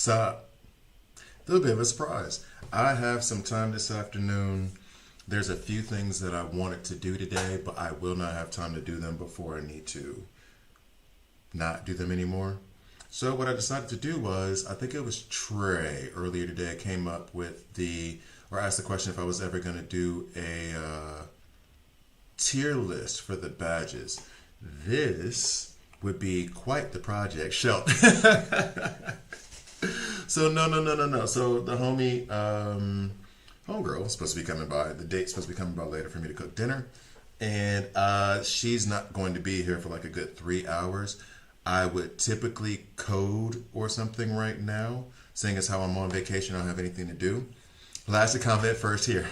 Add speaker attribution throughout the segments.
Speaker 1: So, a little bit of a surprise. I have some time this afternoon. There's a few things that I wanted to do today, but I will not have time to do them before I need to not do them anymore. So what I decided to do was, I think it was Trey earlier today came up with or asked the question if I was ever going to do a tier list for the badges. This would be quite the project, Shelton. So no. So the homegirl is supposed to be coming by. The date's supposed to be coming by later for me to cook dinner, and she's not going to be here for like a good 3 hours. I would typically code or something right now, seeing as how I'm on vacation, I don't have anything to do. Last comment first here.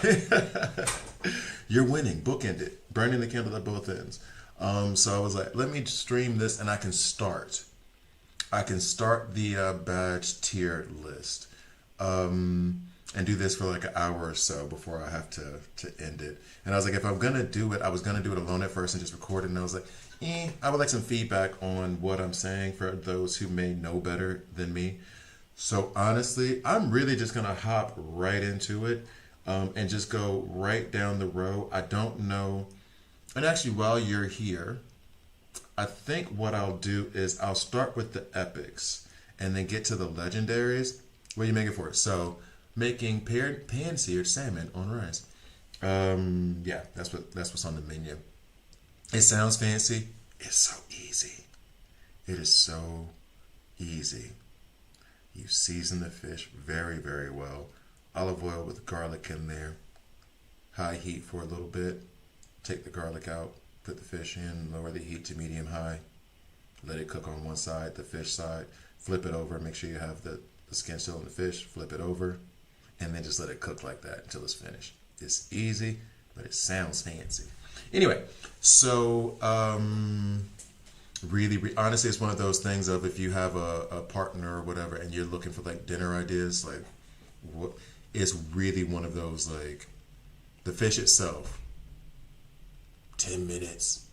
Speaker 1: You're winning. Bookend it. Burning the candle at both ends. So I was like, let me stream this and I can start. The badge tier list. And do this for like an hour or so before I have to end it. And I was like, if I'm going to do it, I was going to do it alone at first and just record it. And I was like, I would like some feedback on what I'm saying for those who may know better than me. So honestly, I'm really just going to hop right into it and just go right down the row. I don't know. And actually, while you're here, I think what I'll do is I'll start with the epics and then get to the legendaries. What are you making for it? So making pan-seared salmon on rice. Yeah, that's what's on the menu. It sounds fancy. It's so easy. It is so easy. You season the fish very, very well. Olive oil with garlic in there. High heat for a little bit. Take the garlic out. Put the fish in. Lower the heat to medium high. Let it cook on one side, the fish side. Flip it over. Make sure you have the skin still in the fish. Flip it over. And then just let it cook like that until it's finished. It's easy, but it sounds fancy. Anyway, so really, honestly, it's one of those things of if you have a partner or whatever and you're looking for like dinner ideas, like what, it's really one of those, like the fish itself, 10 minutes.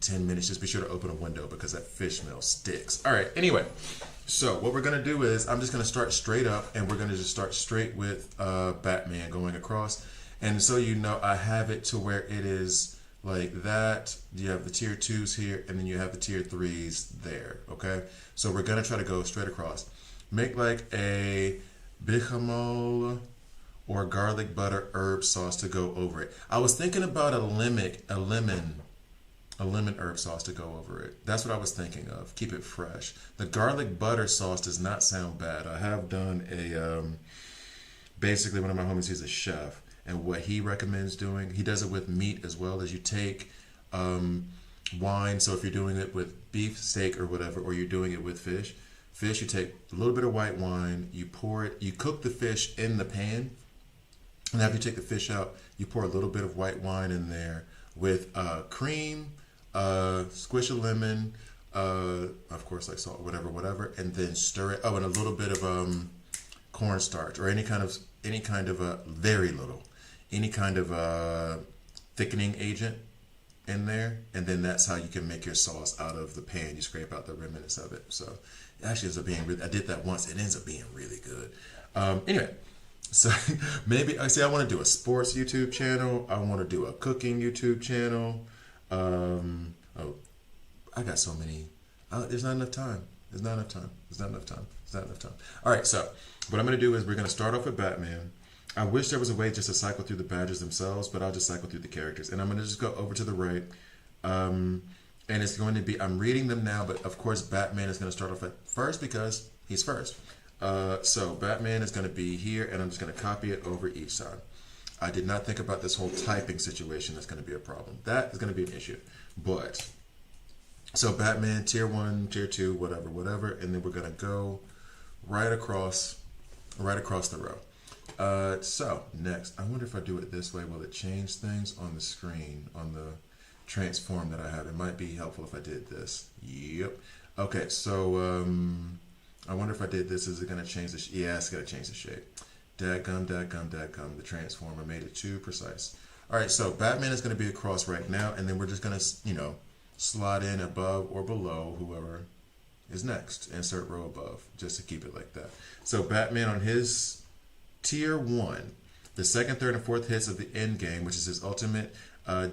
Speaker 1: 10 minutes, just be sure to open a window because that fish smell sticks. All right, anyway, so what we're going to do is I'm just going to start straight up and we're going to just start straight with Batman going across. And so you know, I have it to where it is like that. You have the tier 2s here and then you have the tier 3s there, okay? So we're going to try to go straight across. Make like a bechamel or garlic butter herb sauce to go over it. I was thinking about a lemon herb sauce to go over it. That's what I was thinking of. Keep it fresh. The garlic butter sauce does not sound bad. I have done basically one of my homies, he's a chef, and what he recommends doing, he does it with meat as well. As you take wine, so if you're doing it with beef, steak, or whatever, or you're doing it with fish, you take a little bit of white wine, you pour it, you cook the fish in the pan, and after you take the fish out, you pour a little bit of white wine in there with cream, squish a lemon, of course, like salt, whatever, and then stir it. Oh, and a little bit of cornstarch or any kind of very little, any kind of thickening agent in there, and then that's how you can make your sauce out of the pan. You scrape out the remnants of it. So it actually ends up being really. I did that once. It ends up being really good. Anyway. So maybe I want to do a sports YouTube channel. I want to do a cooking YouTube channel. I got so many. There's not enough time. All right. So what I'm going to do is we're going to start off with Batman. I wish there was a way just to cycle through the badges themselves, but I'll just cycle through the characters. And I'm going to just go over to the right. And it's going to be, I'm reading them now, but of course Batman is going to start off at first because he's first. So Batman is going to be here, and I'm just going to copy it over each side. I did not think about this whole typing situation. That's going to be a problem. That is going to be an issue. But so Batman, tier 1, tier 2, whatever, and then we're going to go right across the row. So next, I wonder if I do it this way, will it change things on the screen, on the transform that I have? It might be helpful if I did this. Yep. Okay, so I wonder if I did this, is it going to change the yeah, it's going to change the shape. Dadgum, the transformer made it too precise. All right, so Batman is going to be across right now, and then we're just going to, slide in above or below whoever is next. Insert row above, just to keep it like that. So Batman on his tier 1, the second, third, and fourth hits of the end game, which is his ultimate,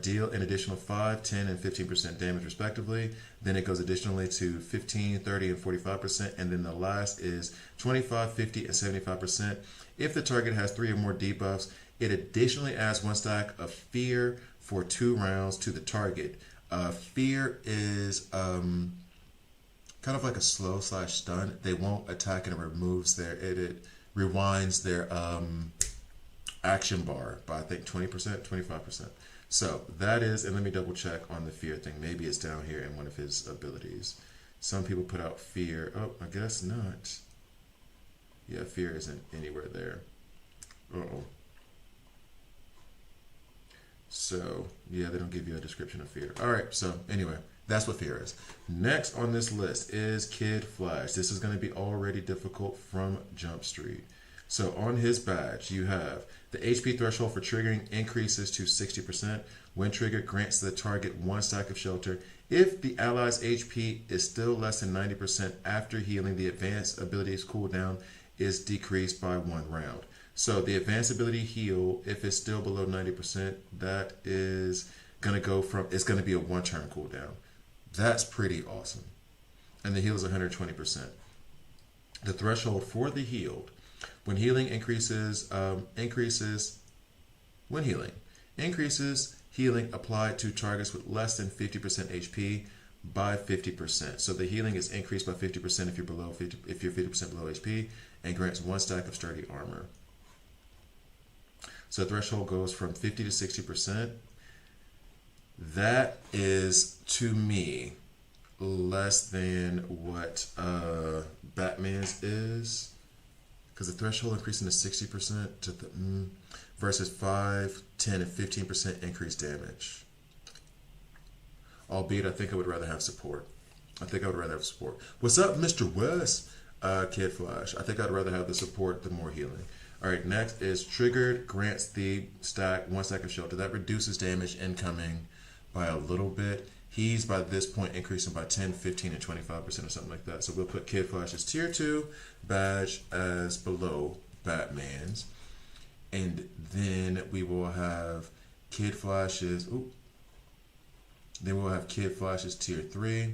Speaker 1: deal an additional 5, 10, and 15% damage respectively. Then it goes additionally to 15, 30, and 45%. And then the last is 25, 50, and 75%. If the target has 3 or more debuffs, it additionally adds 1 stack of fear for 2 rounds to the target. Fear is kind of like a slow / stun. They won't attack, and it removes it rewinds their action bar by I think 20%, 25%. So that is, and let me double check on the fear thing. Maybe it's down here in one of his abilities. Some people put out fear. Oh, I guess not. Yeah, fear isn't anywhere there. Uh-oh. So, yeah, they don't give you a description of fear. All right, so anyway, that's what fear is. Next on this list is Kid Flash. This is going to be already difficult from Jump Street. So on his badge, you have the HP threshold for triggering increases to 60%. When triggered, grants the target 1 stack of shelter. If the ally's HP is still less than 90% after healing, the advanced ability's cooldown is decreased by 1 round. So the advanced ability heal, if it's still below 90%, that is going to go from, it's going to be a 1 turn cooldown. That's pretty awesome. And the heal is 120%. The threshold for the healed, when healing increases healing applied to targets with less than 50% HP by 50%. So the healing is increased by 50% if you're 50% below HP, and grants 1 stack of sturdy armor. So the threshold goes from 50 to 60%. That is, to me, less than what Batman's is, because the threshold increasing to 60% to versus 5, 10, and 15% increased damage. Albeit, I think I would rather have support. What's up, Mr. West? Kid Flash. I think I'd rather have the support than more healing. All right, next is triggered, grants the 1 stack of shelter. That reduces damage incoming by a little bit. He's, by this point, increasing by 10, 15, and 25% or something like that. So we'll put Kid Flash's tier 2 badge as below Batman's. And then we will have Kid Flash's, tier 3,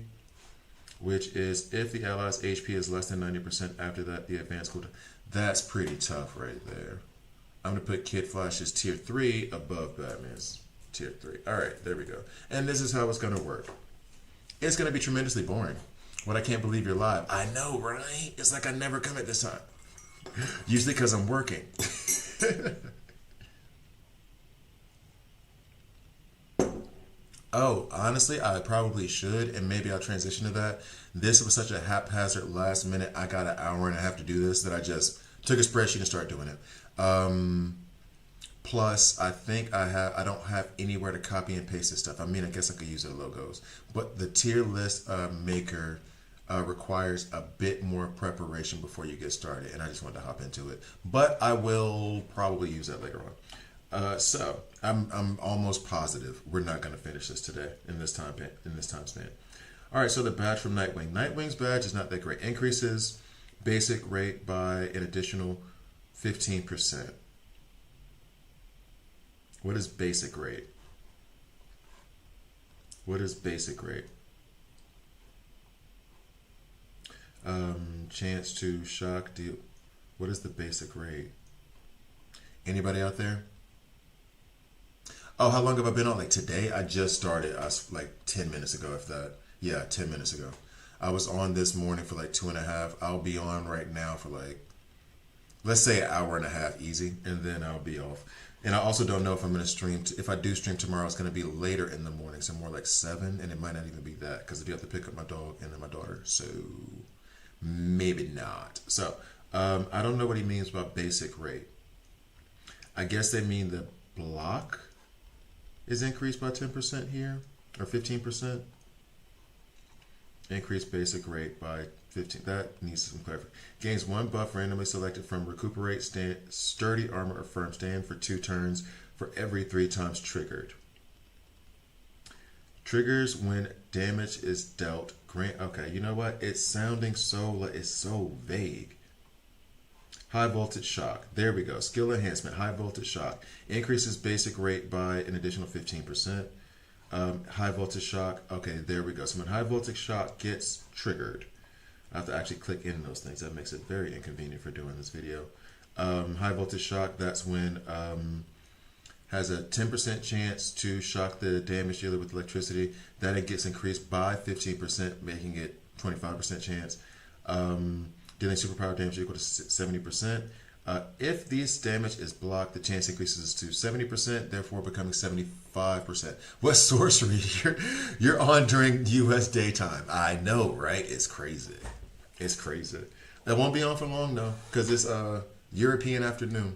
Speaker 1: which is if the ally's HP is less than 90% after that, the advanced cooldown. That's pretty tough right there. I'm going to put Kid Flash's tier 3 above Batman's tier 3. All right, there we go. And this is how it's going to work. It's going to be tremendously boring. What, I can't believe you're live. I know, right? It's like I never come at this time. Usually because I'm working. Oh, honestly, I probably should, and maybe I'll transition to that. This was such a haphazard last minute, I got an hour and a half to do this, that I just took a spreadsheet and started doing it. Plus, I think I don't have anywhere to copy and paste this stuff. I mean, I guess I could use their logos. But the tier list maker requires a bit more preparation before you get started, and I just wanted to hop into it. But I will probably use that later on. So I'm almost positive we're not going to finish this today in this time span. All right, so the badge from Nightwing. Nightwing's badge is not that great. Increases basic rate by an additional 15%. What is basic rate? Chance to shock deal. What is the basic rate? Anybody out there? Oh, how long have I been on? Like today? I just started. I was like 10 minutes ago, if that. Yeah, 10 minutes ago. I was on this morning for like 2.5. I'll be on right now for like, let's say an hour and a half easy, and then I'll be off. And I also don't know if I'm going to stream. If I do stream tomorrow, it's going to be later in the morning, so more like 7, and it might not even be that, because I do have to pick up my dog and then my daughter, so maybe not. So I don't know what he means by basic rate. I guess they mean the block is increased by 10% here, or 15%. Increase basic rate by 15. That needs some clarification. Gains 1 buff randomly selected from Recuperate, Sturdy Armor, or Firm Stand for 2 turns for every 3 times triggered. Triggers when damage is dealt. Grant. Okay, you know what? It's sounding so like it's so vague. High voltage shock. There we go. Skill enhancement. High voltage shock increases basic rate by an additional 15%. High voltage shock. Okay, there we go. So when high voltage shock gets triggered, I have to actually click in those things. That makes it very inconvenient for doing this video. High voltage shock. That's when has a 10% chance to shock the damage dealer with electricity. Then it gets increased by 15%, making it 25% chance. Dealing superpower damage equal to 70%. If this damage is blocked, the chance increases to 70%, therefore becoming 75%. What sorcery you're on during U.S. daytime? I know, right? It's crazy. It's crazy. That won't be on for long though, because it's European afternoon,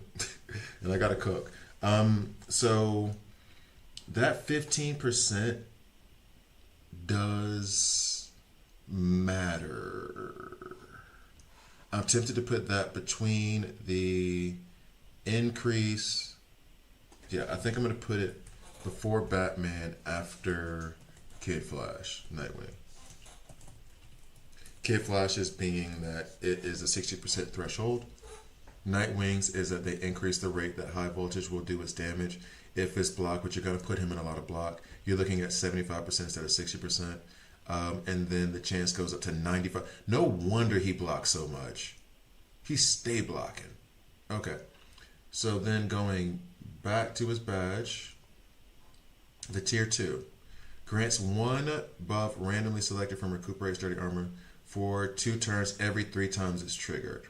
Speaker 1: and I gotta cook. So that 15% does matter. I'm tempted to put that between the increase. Yeah, I think I'm going to put it before Batman, after Kid Flash, Nightwing. Kid Flash is being that it is a 60% threshold. Nightwing's is that they increase the rate that high voltage will do its damage. If it's blocked, which you're going to put him in a lot of block, you're looking at 75% instead of 60%. And then the chance goes up to 95. No wonder he blocks so much. He stay blocking. Okay. So then going back to his badge, the tier 2 grants one buff randomly selected from Recuperate Sturdy Armor for 2 turns every 3 times it's triggered.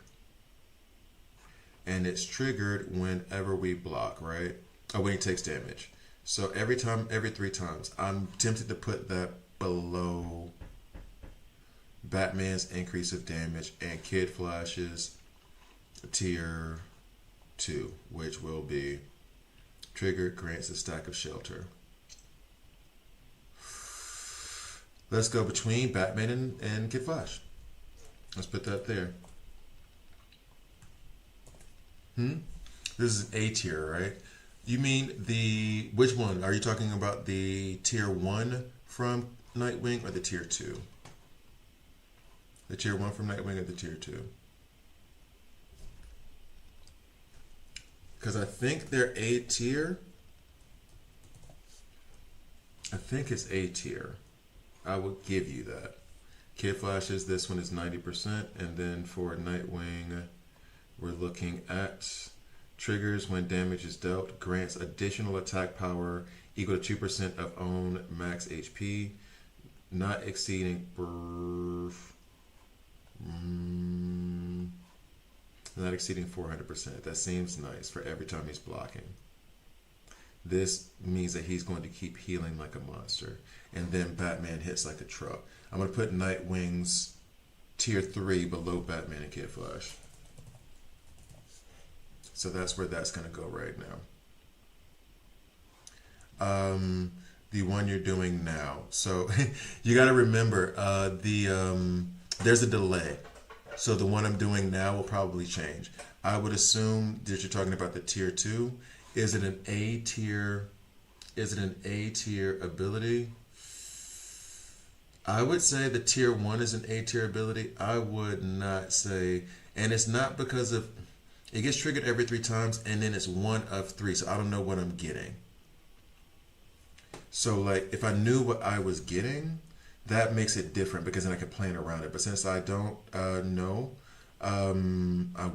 Speaker 1: And it's triggered whenever we block, right? Oh, when he takes damage. So every 3 times. I'm tempted to put that below Batman's increase of damage and Kid Flash's tier 2, which will be triggered grants a stack of shelter. Let's go between Batman and Kid Flash. Let's put that there. This is A tier, right? You mean which one? Are you talking about the tier 1 from Nightwing or the tier 2? The tier 1 from Nightwing or the tier 2? Because I think they're A tier. I think it's A tier. I will give you that. Kid Flash's, this one is 90%. And then for Nightwing, we're looking at triggers when damage is dealt, grants additional attack power equal to 2% of own max HP, not exceeding 400%. That seems nice for every time he's blocking. This means that he's going to keep healing like a monster. And then Batman hits like a truck. I'm going to put Nightwing's tier 3 below Batman and Kid Flash. So that's where that's going to go right now. The one you're doing now. So you got to remember, there's a delay. So the one I'm doing now will probably change. I would assume that you're talking about the tier 2. Is it an A tier? Is it an A tier ability? I would say the tier 1 is an A tier ability. I would not say, and it's not because of, it gets triggered every 3 times and then it's 1 of 3. So I don't know what I'm getting. So like if I knew what I was getting, that makes it different because then I could plan around it. But since I don't know, I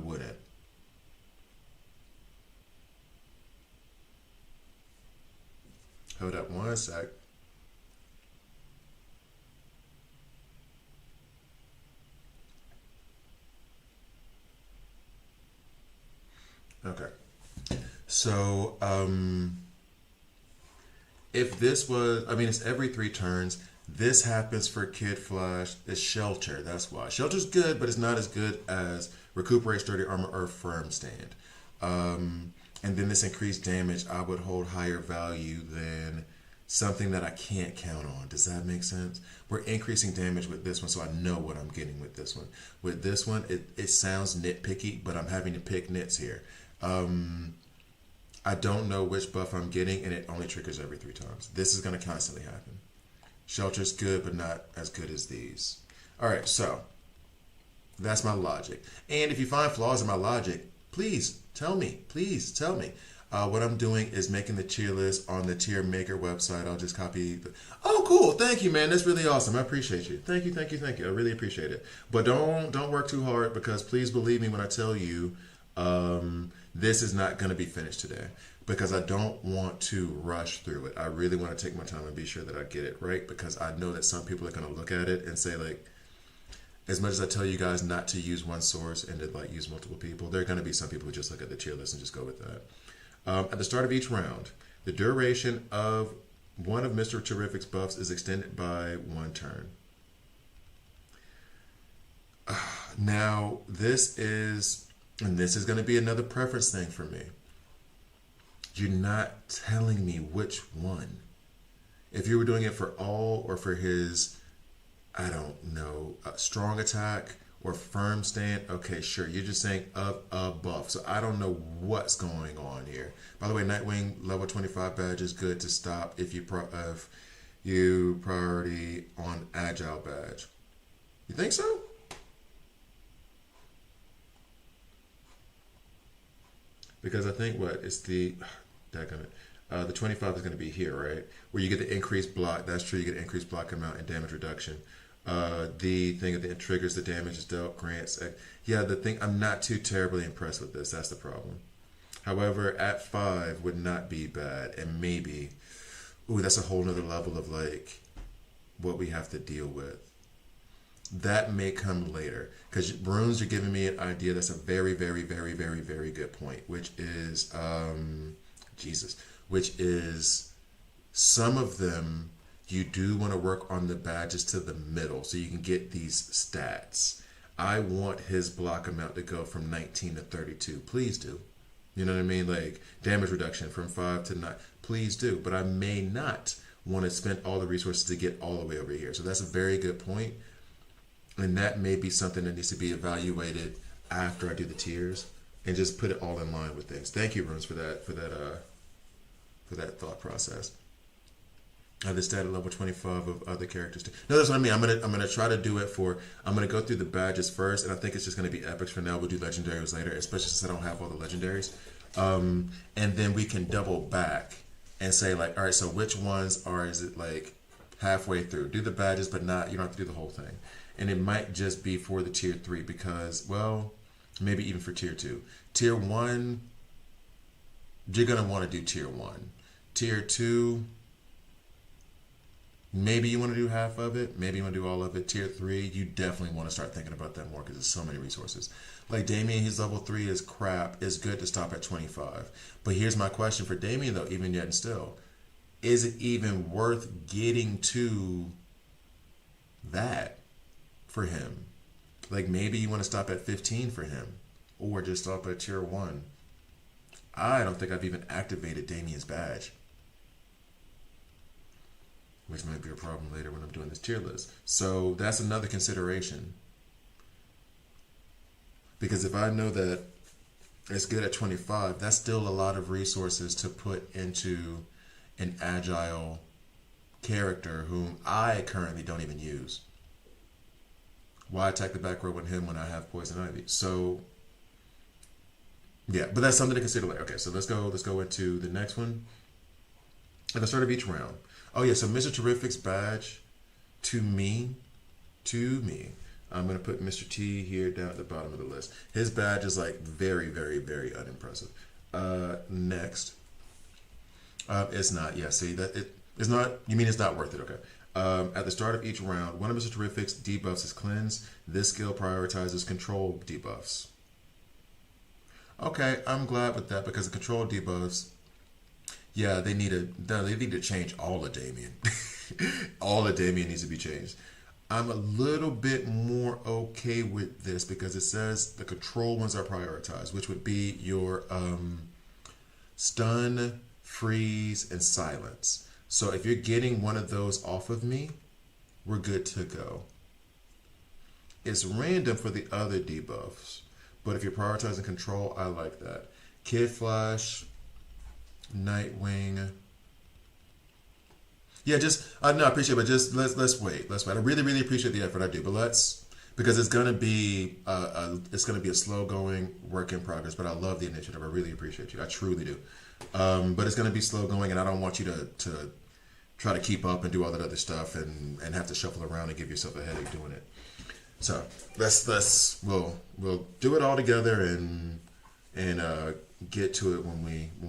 Speaker 1: wouldn't. Hold up one sec. Okay. So, if this was, I mean, it's every 3 turns. This happens for Kid Flash. It's Shelter. That's why. Shelter's good, but it's not as good as Recuperate Sturdy Armor or Firm Stand. And then this increased damage, I would hold higher value than something that I can't count on. Does that make sense? We're increasing damage with this one, so I know what I'm getting with this one. With this one, it sounds nitpicky, but I'm having to pick nits here. I don't know which buff I'm getting, and it only triggers every 3 times. This is going to constantly happen. Shelter's good, but not as good as these. All right, so that's my logic. And if you find flaws in my logic, please tell me. Please tell me. What I'm doing is making the tier list on the tier maker website. I'll just copy. Oh, cool! Thank you, man. That's really awesome. I appreciate you. Thank you, thank you, thank you. I really appreciate it. But don't work too hard, because please believe me when I tell you, this is not going to be finished today, because I don't want to rush through it. I really want to take my time and be sure that I get it right, because I know that some people are going to look at it and say, like, as much as I tell you guys not to use one source and to like use multiple people, there are going to be some people who just look at the tier list and just go with that. At the start of each round, the duration of one of Mr. Terrific's buffs is extended by 1 turn. Now, this is going to be another preference thing for me. You're not telling me which one. If you were doing it for all, or for his, I don't know, strong attack or firm stand, okay, sure. You're just saying of a buff. So I don't know what's going on here. By the way, Nightwing level 25 badge is good to stop if you priority on agile badge. You think so? Because I think it's the, the 25 is going to be here, right? Where you get the increased block. That's true. You get increased block amount and damage reduction. The thing that triggers the damage is dealt, grants. Yeah, the thing, I'm not too terribly impressed with this. That's the problem. However, at 5 would not be bad. And maybe, that's a whole nother level of like what we have to deal with. That may come later, because runes are giving me an idea. That's a very, very, very, very, very good point, which is, which is some of them you do want to work on the badges to the middle so you can get these stats. I want his block amount to go from 19 to 32. Please do. You know what I mean? Like damage reduction from 5 to 9. Please do. But I may not want to spend all the resources to get all the way over here. So that's a very good point. And that may be something that needs to be evaluated after I do the tiers and just put it all in line with things. Thank you, Runes, for that thought process. The stat at level 25 of other characters too. No, that's what I mean. I'm gonna try to do it I'm gonna go through the badges first, and I think it's just gonna be epics for now. We'll do legendaries later, especially since I don't have all the legendaries. And then we can double back and say like, all right, so which ones is it like halfway through? Do the badges, but not, you don't have to do the whole thing. And it might just be for the tier 3 because, well, maybe even for tier 2. Tier 1, you're gonna want to do tier 1. Tier 2, maybe you want to do half of it. Maybe you want to do all of it. Tier 3, you definitely want to start thinking about that more because there's so many resources. Like Damien, his level 3 is crap. It's good to stop at 25. But here's my question for Damien, though, even yet and still. Is it even worth getting to that for him? Like maybe you want to stop at 15 for him or just stop at tier 1. I don't think I've even activated Damien's badge, which might be a problem later when I'm doing this tier list. So that's another consideration. Because if I know that it's good at 25, that's still a lot of resources to put into an agile character whom I currently don't even use. Why attack the back row with him when I have Poison Ivy? So, yeah, but that's something to consider later. Okay, so let's go into the next one. At the start of each round. Oh yeah, so Mr. Terrific's badge to me, I'm gonna put Mr. T here down at the bottom of the list. His badge is like very, very, very unimpressive. Next, it's not. Yeah, see that it's not. You mean it's not worth it? Okay. At the start of each round, one of Mr. Terrific's debuffs is cleansed. This skill prioritizes control debuffs. Okay, I'm glad with that because the control debuffs. Yeah, they need to change all of Damien. All of Damien needs to be changed. I'm a little bit more okay with this because it says the control ones are prioritized, which would be your stun, freeze, and silence. So if you're getting one of those off of me, we're good to go. It's random for the other debuffs, but if you're prioritizing control, I like that. Kid Flash, Nightwing. Yeah, just no, I appreciate it, but just let's wait. Let's wait. I really, really appreciate the effort. I do, but let's because it's gonna be a slow going work in progress. But I love the initiative. I really appreciate you. I truly do. But it's gonna be slow going, and I don't want you to try to keep up and do all that other stuff and have to shuffle around and give yourself a headache doing it. So we'll do it all together and get to it when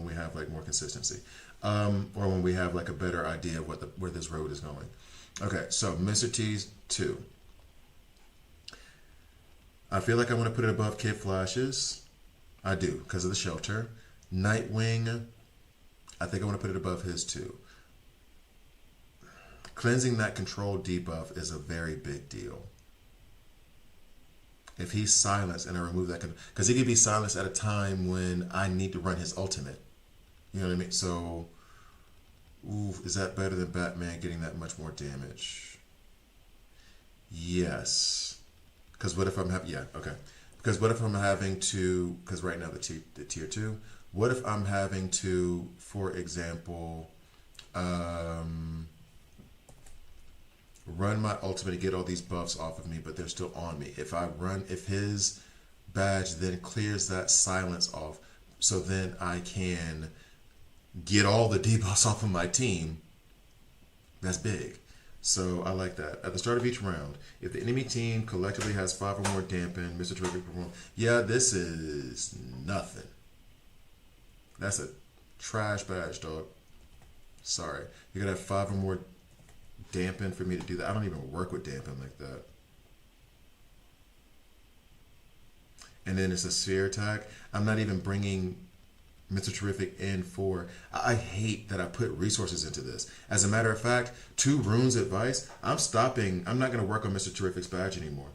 Speaker 1: we have like more consistency, or when we have like a better idea of where this road is going. Okay, so Mr. T's 2. I feel like I want to put it above Kid Flash's. I do because of the shelter. Nightwing. I think I want to put it above his 2. Cleansing that control debuff is a very big deal. If he's silenced and I remove that, because he could be silenced at a time when I need to run his ultimate. You know what I mean? So, ooh, is that better than Batman getting that much more damage? Yes. Because what if I'm having, yeah, okay. Because what if I'm having to, because right now the tier 2, what if I'm having to, for example, run my ultimate to get all these buffs off of me, but they're still on me. If his badge then clears that silence off, so then I can get all the debuffs off of my team, that's big. So I like that. At the start of each round, if the enemy team collectively has 5 or more dampen, Mr. Terrific perform. Yeah, this is nothing. That's a trash badge, dog. Sorry. You're going to have 5 or more dampen for me to do that. I don't even work with dampen like that. And then it's a sphere attack. I'm not even bringing Mr. Terrific in for... I hate that I put resources into this. As a matter of fact, 2 runes advice, I'm stopping. I'm not going to work on Mr. Terrific's badge anymore.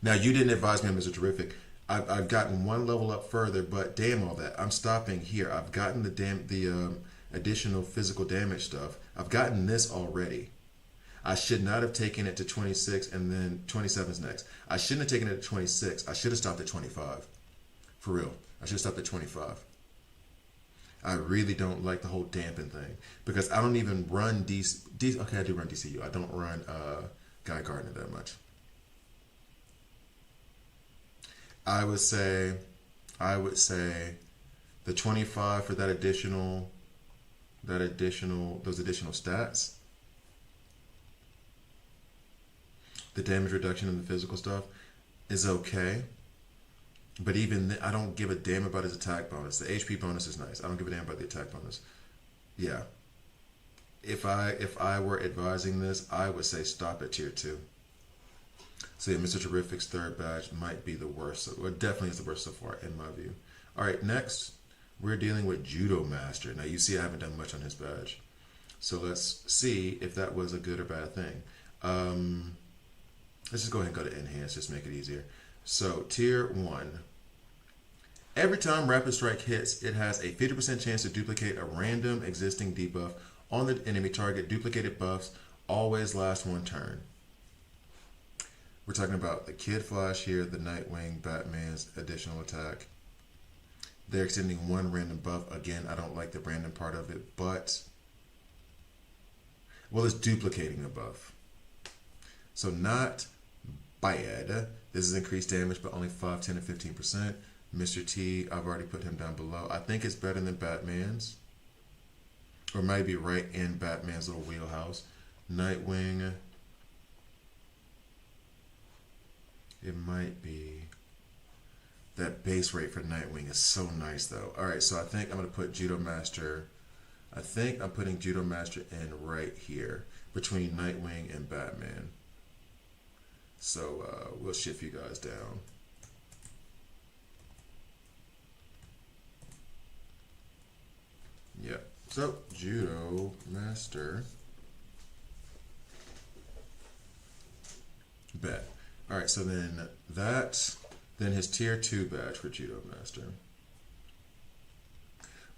Speaker 1: Now, you didn't advise me on Mr. Terrific. I've gotten 1 level up further, but damn all that. I'm stopping here. I've gotten the additional physical damage stuff. I've gotten this already. I should not have taken it to 26 and then 27 is next. I shouldn't have taken it to 26. I should have stopped at 25. For real. I should have stopped at 25. I really don't like the whole dampen thing because I don't even run DC. Okay, I do run DCU. I don't run Guy Gardner that much. I would say the 25 for those additional stats. The damage reduction and the physical stuff is okay. But even I don't give a damn about his attack bonus. The HP bonus is nice. I don't give a damn about the attack bonus. Yeah. If I were advising this, I would say stop at tier 2. So yeah, Mr. Terrific's 3rd badge might be the worst. Or definitely is the worst so far in my view. All right, next we're dealing with Judo Master. Now you see I haven't done much on his badge. So let's see if that was a good or bad thing. Let's just go ahead and go to Enhance, just make it easier. So tier 1. Every time Rapid Strike hits, it has a 50% chance to duplicate a random existing debuff on the enemy target. Duplicated buffs always last 1 turn. We're talking about the Kid Flash here, the Nightwing, Batman's additional attack. They're extending 1 random buff. Again, I don't like the random part of it, but... well, it's duplicating a buff. So not bad. This is increased damage, but only 5, 10, and 15%. Mr. T, I've already put him down below. I think it's better than Batman's. Or might be right in Batman's little wheelhouse. Nightwing. It might be. That base rate for Nightwing is so nice, though. All right, so I think I'm going to put Judo Master. I think I'm putting Judo Master in right here between Nightwing and Batman. So we'll shift you guys down. Yep. So Judo Master. Bet. All right. So then then his tier 2 badge for Judo Master.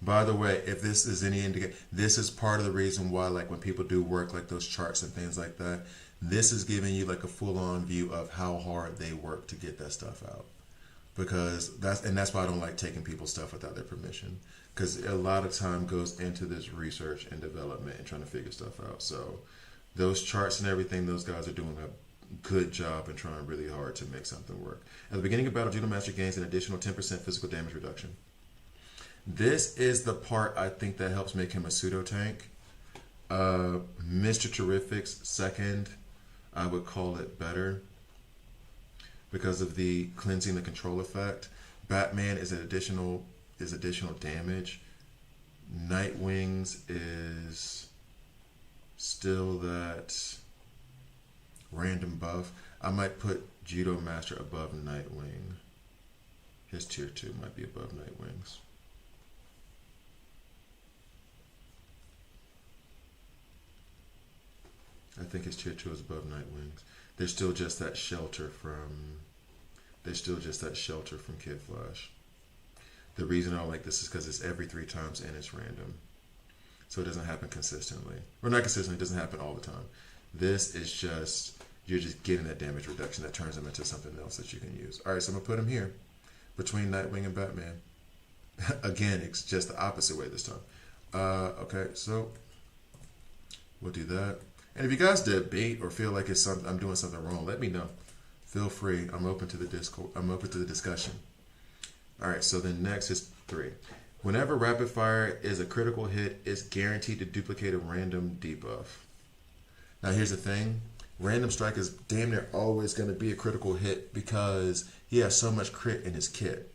Speaker 1: By the way, if this is any indication, this is part of the reason why, like when people do work like those charts and things like that, this is giving you like a full-on view of how hard they work to get that stuff out. Because that's why I don't like taking people's stuff without their permission. because a lot of time goes into this research and development and trying to figure stuff out. So those charts and everything, those guys are doing a good job and trying really hard to make something work. At the beginning of battle, Judo Master gains an additional 10% physical damage reduction. This is the part I think that helps make him a pseudo tank. Mr. Terrific's second, I would call it better because of the cleansing the control effect. Batman is additional damage. Nightwing's is still that random buff. I might put Judo Master above Nightwing. His tier 2 might be above Nightwing's. I think his tier 2 is above Nightwing's. There's still just that shelter from Kid Flash. The reason I don't like this is because it's every 3 times and it's random. So it doesn't happen consistently. Or not consistently, it doesn't happen all the time. This is just, you're just getting that damage reduction that turns him into something else that you can use. Alright, so I'm going to put him here between Nightwing and Batman. Again, it's just the opposite way this time. Okay, so we'll do that. And if you guys debate or feel like it's something I'm doing something wrong, let me know. Feel free. I'm open to the Discord. I'm open to the discussion. Alright, so then next is 3. Whenever rapid fire is a critical hit, it's guaranteed to duplicate a random debuff. Now here's the thing. Random strike is damn near always going to be a critical hit because he has so much crit in his kit.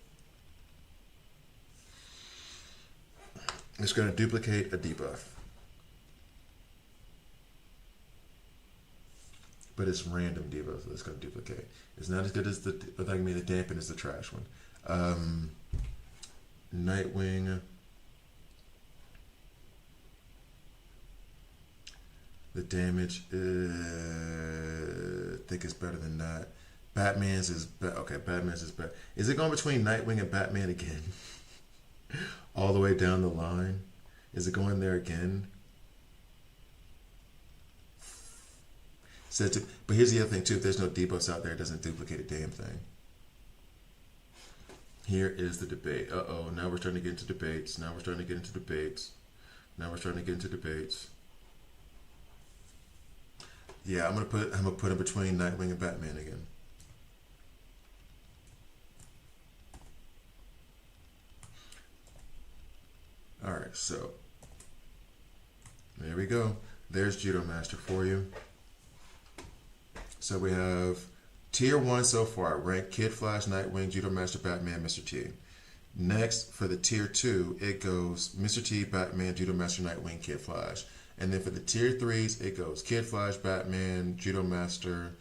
Speaker 1: It's going to duplicate a debuff. But it's random debuff, so it's going to duplicate. It's not as good as the dampen is the trash one. Nightwing. The damage, I think it's better than that. Batman's is okay. Batman's is better. Is it going between Nightwing and Batman again? All the way down the line? Is it going there again? But here's the other thing too. If there's no debuffs out there, it doesn't duplicate a damn thing. Here is the debate. Uh-oh, now we're starting to get into debates. Now we're starting to get into debates. Yeah, I'm gonna put him between Nightwing and Batman again. Alright, so there we go. There's Judo Master for you. So we have tier 1 so far, rank Kid Flash, Nightwing, Judo Master, Batman, Mr. T. Next, for the tier 2, it goes Mr. T, Batman, Judo Master, Nightwing, Kid Flash. And then for the tier 3s, it goes Kid Flash, Batman, Judo Master,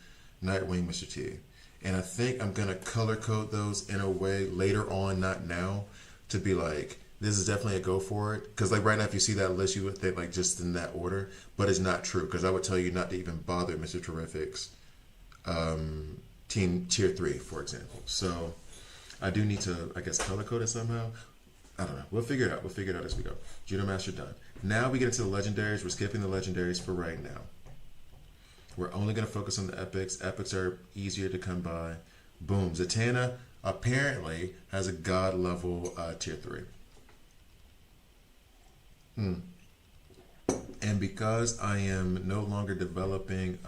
Speaker 1: Nightwing, Mr. T. And I think I'm going to color code those in a way later on, not now, to be like, this is definitely a go for it. Because like right now, if you see that list, you would think like just in that order. But it's not true, because I would tell you not to even bother Mr. Terrific's team tier 3, for example. So I do need to, I guess, color code it somehow. I don't know. We'll figure it out. We'll figure it out as we go. Judo Master done. Now we get into the legendaries. We're skipping the legendaries for right now. We're only going to focus on the epics. Epics are easier to come by. Boom. Zatanna apparently has a god level tier 3. And because I am no longer developing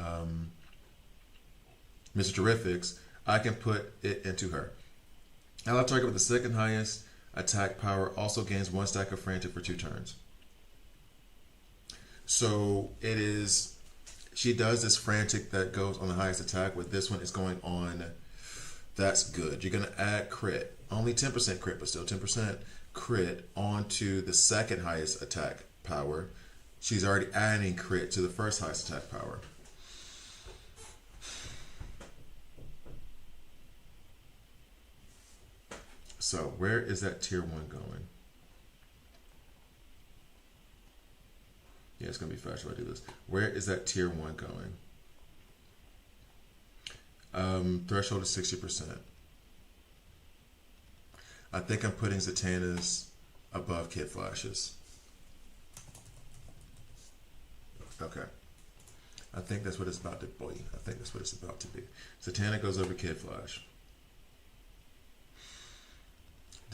Speaker 1: Mr. Terrific's, I can put it into her. Ally target with the second highest attack power also gains 1 stack of frantic for 2 turns. So it is, she does this frantic that goes on the highest attack. With this one, it's going on, that's good. You're going to add crit, only 10% crit, but still 10% crit onto the second highest attack power. She's already adding crit to the first highest attack power. So where is that tier 1 going? Yeah, it's going to be faster if I do this. Where is that tier 1 going? Threshold is 60%. I think I'm putting Zatanna's above Kid Flash's. Okay. I think that's what it's about to be. I think that's what it's about to be. Zatanna goes over Kid Flash.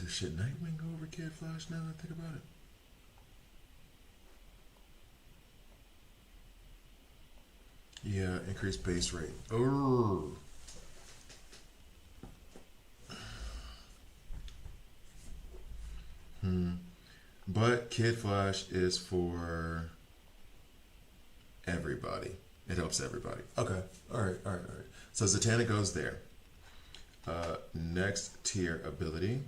Speaker 1: Should Nightwing go over Kid Flash now that I think about it? Yeah, increased base rate. Oh. But Kid Flash is for everybody. It helps everybody. Okay. All right. So Zatanna goes there. Next tier ability.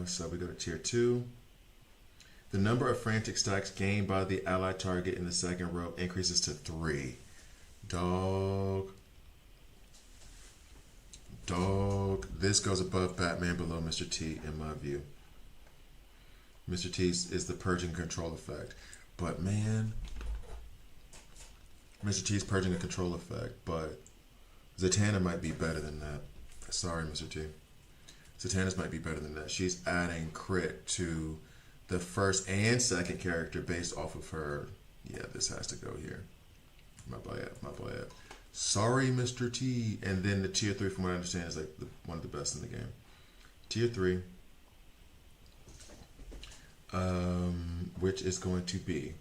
Speaker 1: So we go to tier 2. The number of frantic stacks gained by the allied target in the second row increases to 3. Dog. This goes above Batman, below Mr. T, in my view. Mr. T is the purging control effect. But man, Mr. T's purging a control effect, but Zatanna might be better than that. Sorry, Mr. T. Zatanna's might be better than that. She's adding crit to the first and second character based off of her. Yeah, this has to go here. My bad. Sorry, Mr. T. And then the tier 3, from what I understand, is like one of the best in the game. Tier 3, which is going to be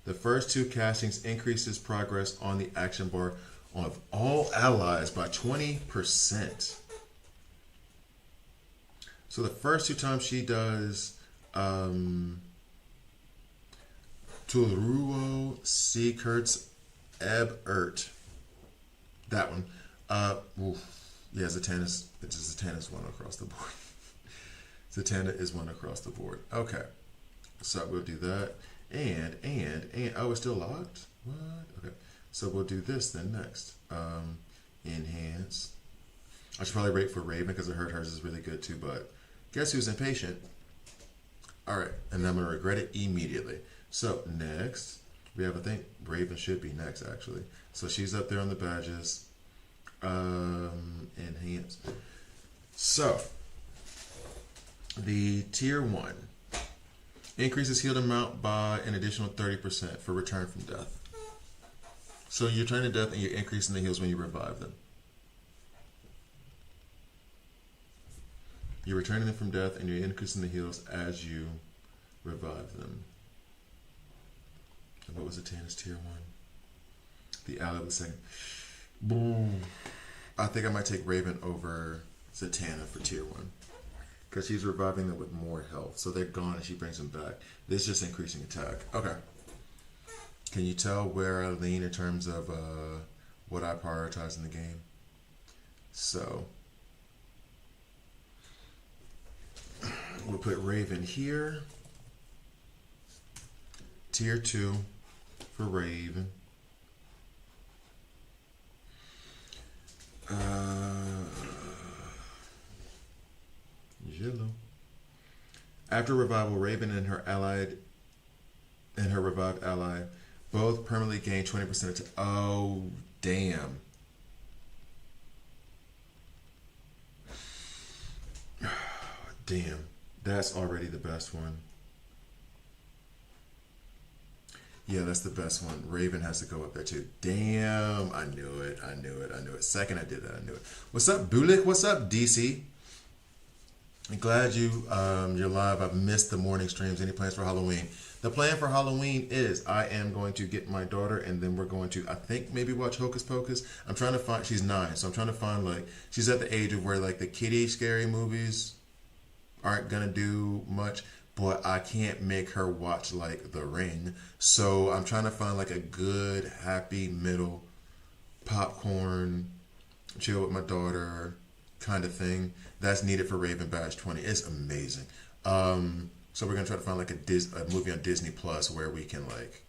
Speaker 1: the first 2 castings increases progress on the action bar of all allies by 20%. So the first 2 times she does Tulruo Seekert's Ebert. That one. Yeah, Zatanna's one across the board. Zatanna is one across the board. Okay. So we'll do that. And oh, it's still locked? What? Okay. So we'll do this then next. Enhance. I should probably rate for Raven because I heard hers is really good too, but guess who's impatient? Alright, and I'm going to regret it immediately. So next, we have, I think Raven should be next actually. So she's up there on the badges. Enhance. So, the tier 1 increases healed amount by an additional 30% for return from death. So you're turning to death and you're increasing the heals when you revive them. You're returning them from death and you're increasing the heals as you revive them. And what was Zatanna's tier 1? The ally of the second. Boom. I think I might take Raven over Zatanna for tier 1. Because she's reviving them with more health. So they're gone and she brings them back. This is just increasing attack. Okay. Can you tell where I lean in terms of what I prioritize in the game? So we'll put Raven here. Tier 2 for Raven. Jello. After revival, Raven and her revived ally both permanently gain 20% attack. Oh, damn. Damn. That's already the best one. Yeah, that's the best one. Raven has to go up there too. Damn, I knew it. Second I did that, I knew it. What's up, Bulik? What's up, DC? I'm glad you're live. I've missed the morning streams. Any plans for Halloween? The plan for Halloween is I am going to get my daughter and then we're going to, I think, maybe watch Hocus Pocus. I'm trying to find, she's 9, so I'm trying to find, like, she's at the age of where, like, the kiddie scary movies aren't going to do much. But I can't make her watch, like, The Ring. So I'm trying to find, like, a good, happy middle popcorn, chill with my daughter kind of thing that's needed for Raven Badge 20. It's amazing. So we're going to try to find, like, a movie on Disney Plus where we can, like...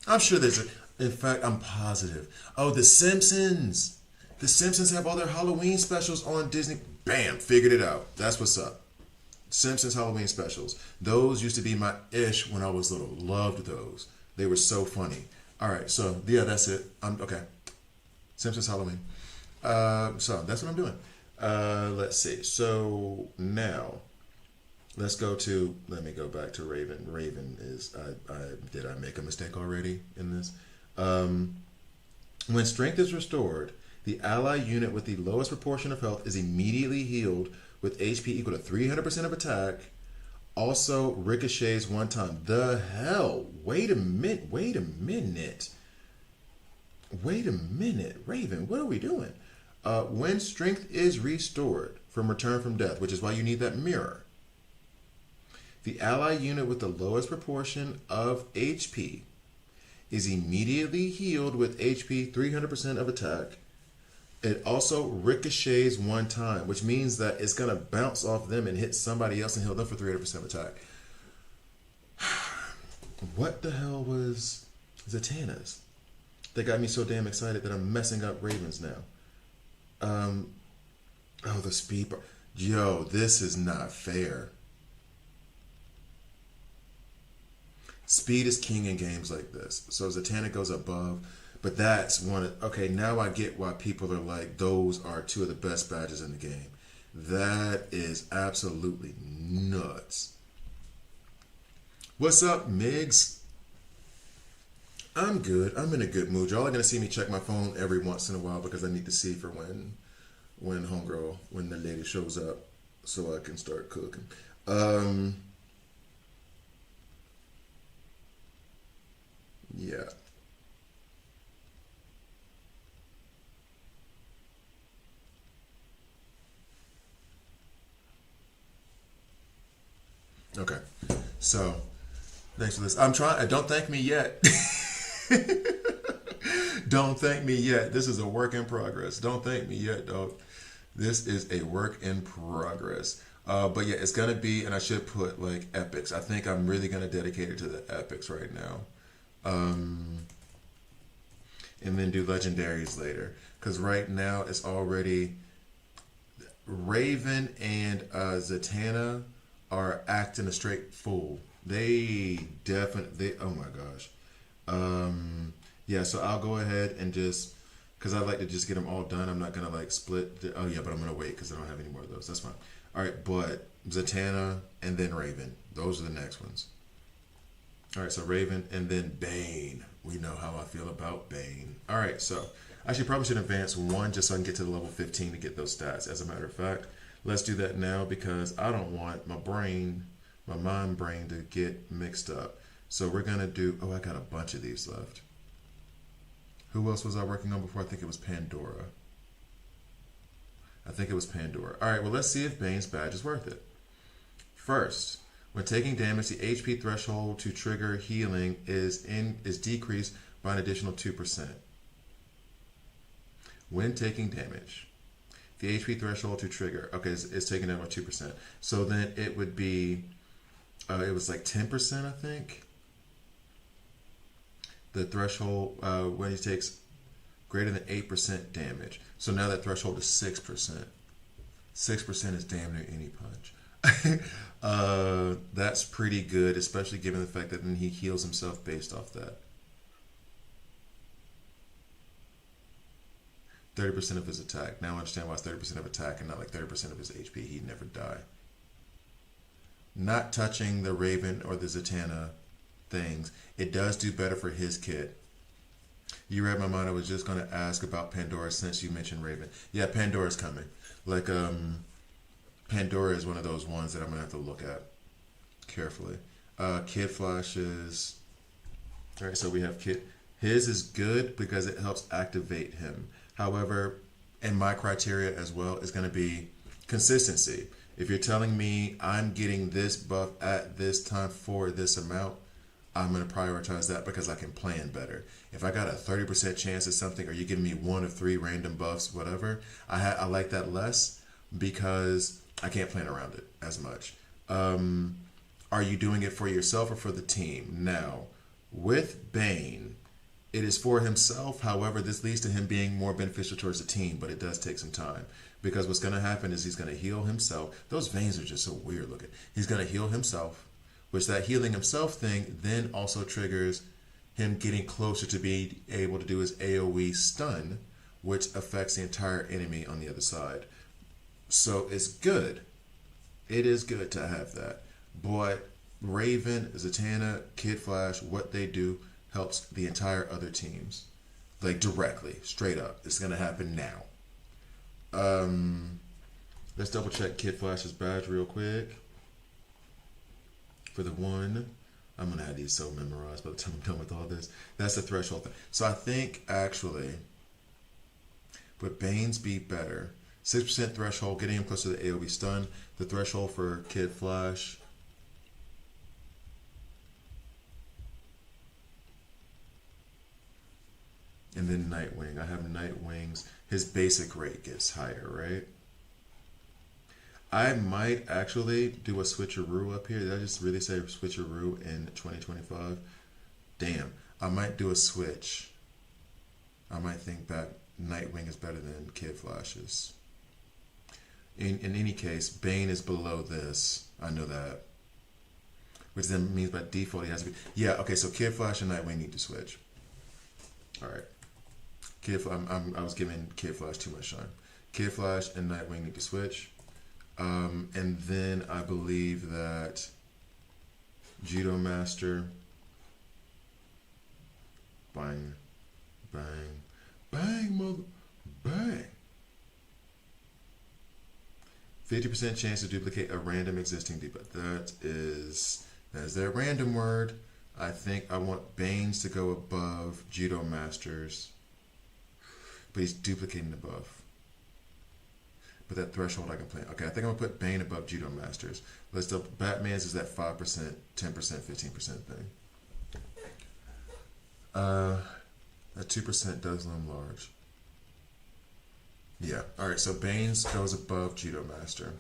Speaker 1: I'm sure there's in fact, I'm positive. Oh, The Simpsons. The Simpsons have all their Halloween specials on Disney. Bam, figured it out. That's what's up. Simpsons Halloween specials. Those used to be my ish when I was little. Loved those. They were so funny. All right, so yeah, that's it. Okay. Simpsons Halloween. So that's what I'm doing. Let's see. So now, let's go to. Let me go back to Raven. Raven is. Did I make a mistake already in this? When strength is restored, The ally unit with the lowest proportion of health is immediately healed with HP equal to 300% of attack. Also ricochets one time. The hell? Wait a minute. Wait a minute. Wait a minute. Raven, what are we doing? When strength is restored from return from death, which is why you need that mirror. The ally unit with the lowest proportion of HP is immediately healed with HP 300% of attack. It also ricochets one time, which means that it's going to bounce off them and hit somebody else and heal them for 300% attack. What the hell was Zatanna's? They got me so damn excited that I'm messing up Ravens now. Oh, the speed bar. Yo, this is not fair. Speed is king in games like this. So Zatanna goes above, but that's one of, okay, now I get why people are like, those are two of the best badges in the game. That is absolutely nuts. What's up, Migs? I'm good. I'm in a good mood. Y'all are gonna see me check my phone every once in a while because I need to see for when homegirl, when the lady shows up, so I can start cooking. Yeah. Okay. So, thanks for this. I'm trying. Don't thank me yet. Don't thank me yet. This is a work in progress. Don't thank me yet, dog. This is a work in progress. But yeah, it's gonna be, and I should put like epics. I think I'm really gonna dedicate it to the epics right now. And then do legendaries later. Because right now it's already Raven and Zatanna are acting a straight fool. They definitely, oh my gosh. Yeah, so I'll go ahead and just, because I'd like to just get them all done. I'm not going to like split. Oh yeah, but I'm going to wait because I don't have any more of those. That's fine. All right, but Zatanna and then Raven. Those are the next ones. All right, so Raven and then Bane. We know how I feel about Bane. All right, so I probably should advance one just so I can get to the level 15 to get those stats. As a matter of fact, let's do that now because I don't want my mind brain to get mixed up. So we're going to do, oh, I got a bunch of these left. Who else was I working on before? I think it was Pandora. I think it was Pandora. All right, well, let's see if Bane's badge is worth it. First, when taking damage, the HP threshold to trigger healing is decreased by an additional 2%. When taking damage, the HP threshold to trigger, okay, it's taken down by 2%. So then it would be, it was like 10%, I think. The threshold when he takes greater than 8% damage. So now that threshold is 6%. 6% is damn near any punch. That's pretty good, especially given the fact that then he heals himself based off that. 30% of his attack. Now I understand why it's 30% of attack and not like 30% of his HP. He'd never die. Not touching the Raven or the Zatanna things, it does do better for his kit. You read my mind. I was just going to ask about Pandora since you mentioned Raven. Yeah, Pandora's coming. Like, Pandora is one of those ones that I'm going to have to look at carefully. Kid Flashes. All right, so we have Kid. His is good because it helps activate him. However, and my criteria as well is going to be consistency. If you're telling me I'm getting this buff at this time for this amount, I'm going to prioritize that because I can plan better. If I got a 30% chance of something, or you giving me 1 of 3 random buffs, whatever, I like that less because I can't plan around it as much. Are you doing it for yourself or for the team? Now, with Bane, it is for himself. However, this leads to him being more beneficial towards the team, but it does take some time. Because what's going to happen is he's going to heal himself. Those veins are just so weird looking. He's going to heal himself, which that healing himself thing then also triggers him getting closer to being able to do his AoE stun, which affects the entire enemy on the other side. So it's good. It is good to have that. But Raven, Zatanna, Kid Flash, what they do helps the entire other teams. like directly, straight up. It's gonna happen now. Let's double check Kid Flash's badge real quick. For the one, I'm gonna have these so memorized by the time I'm done with all this. That's the threshold thing. So I think actually, would Bane's be better? 6% threshold, getting him closer to the AoE stun. The threshold for Kid Flash. And then Nightwing. I have Nightwing's. His basic rate gets higher, right? I might actually do a switcheroo up here. Did I just really say switcheroo in 2025? Damn. I might do a switch. I might think that Nightwing is better than Kid Flash's. In any case, Bane is below this. I know that. Which then means by default he has to be... Yeah, okay, so Kid Flash and Nightwing need to switch. Alright. I was giving Kid Flash too much shine. Kid Flash and Nightwing need to switch. And then I believe that Judo Master... Bang. Bang. Bang, mother... Bang. 50% chance to duplicate a random existing debuff. That is that random word. I think I want Bane's to go above Judo Masters. But he's duplicating the buff. But that threshold I can play. Okay, I think I'm going to put Bane above Judo Masters. Let's do Batman's is that 5%, 10%, 15% thing. That 2% does loom large. Yeah. All right. So Bane's goes above Judo Master.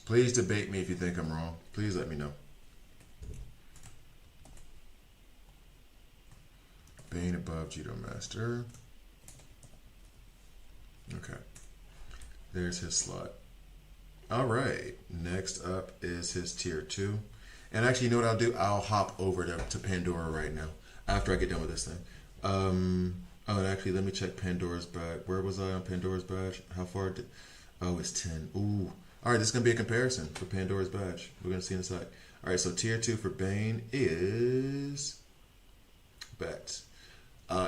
Speaker 1: Please debate me if you think I'm wrong. Please let me know. Bane above Judo Master. Okay. There's his slot. All right. Next up is his tier 2. And actually, you know what I'll do? I'll hop over to Pandora right now after I get done with this thing. Oh, and actually, let me check Pandora's badge. Where was I on Pandora's badge? How far did... Oh, it's 10. Ooh. All right, this is going to be a comparison for Pandora's badge. We're going to see in a sec. All right, so tier 2 for Bane is... Bet.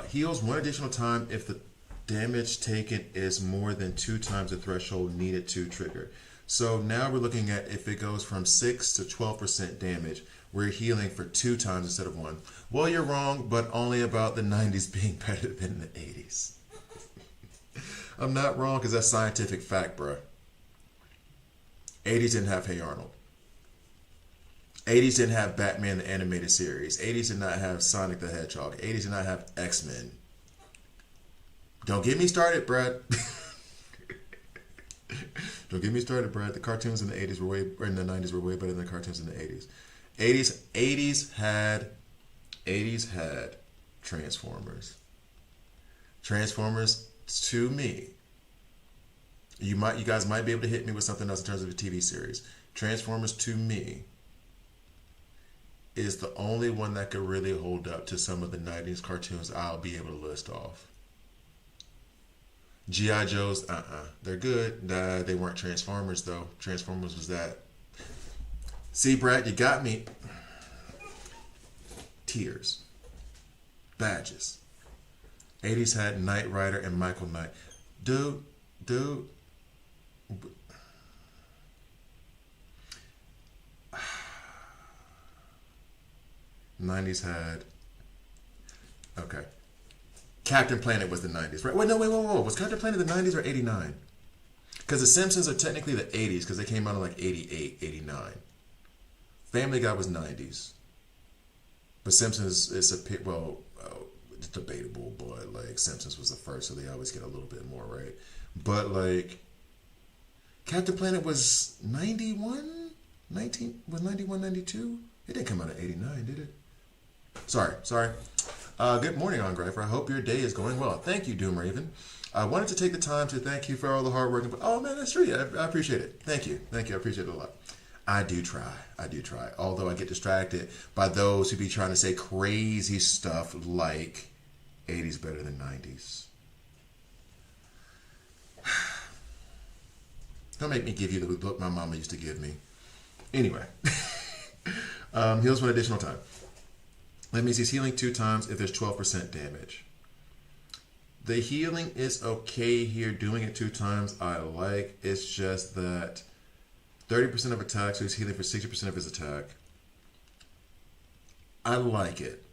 Speaker 1: Heals 1 additional time if the damage taken is more than 2 times the threshold needed to trigger. So now we're looking at if it goes from 6 to 12% damage, we're healing for 2 times instead of 1. Well, you're wrong, but only about the 90s being better than the 80s. I'm not wrong because that's scientific fact, bruh. 80s didn't have Hey Arnold. 80s didn't have Batman the Animated Series. 80s did not have Sonic the Hedgehog. 80s did not have X-Men. Don't get me started, Brad. Don't get me started, Brad. The cartoons in the 80s were in the 90s were way better than the cartoons in the 80s. 80s had Transformers. Transformers, to me, you guys might be able to hit me with something else in terms of a TV series. Transformers, to me, is the only one that could really hold up to some of the 90s cartoons I'll be able to list off. G.I. Joe's, they're good. They weren't Transformers, though. Transformers was that. See, Brad, you got me. Tiers. Badges. 80s had Knight Rider and Michael Knight. Dude. 90s had... Okay. Captain Planet was the 90s, right? Wait. Was Captain Planet the 90s or 89? Because the Simpsons are technically the 80s because they came out in like 88, 89. Family Guy was 90s. But Simpsons is it's debatable, but like Simpsons was the first, so they always get a little bit more, right? But like Captain Planet was 91? 91, 92? It didn't come out in 89, did it? Sorry. Good morning, Ongreifer. I hope your day is going well. Thank you, Doom Raven. I wanted to take the time to thank you for all the hard work. Oh, man, that's true. I appreciate it. Thank you. I appreciate it a lot. I do try. Although I get distracted by those who be trying to say crazy stuff like 80s better than 90s. Don't make me give you the look my mama used to give me. Anyway. Heals 1 additional time. That means he's healing 2 times if there's 12% damage. The healing is okay here. Doing it 2 times, I like. It's just that 30% of attack, so he's healing for 60% of his attack. I like it.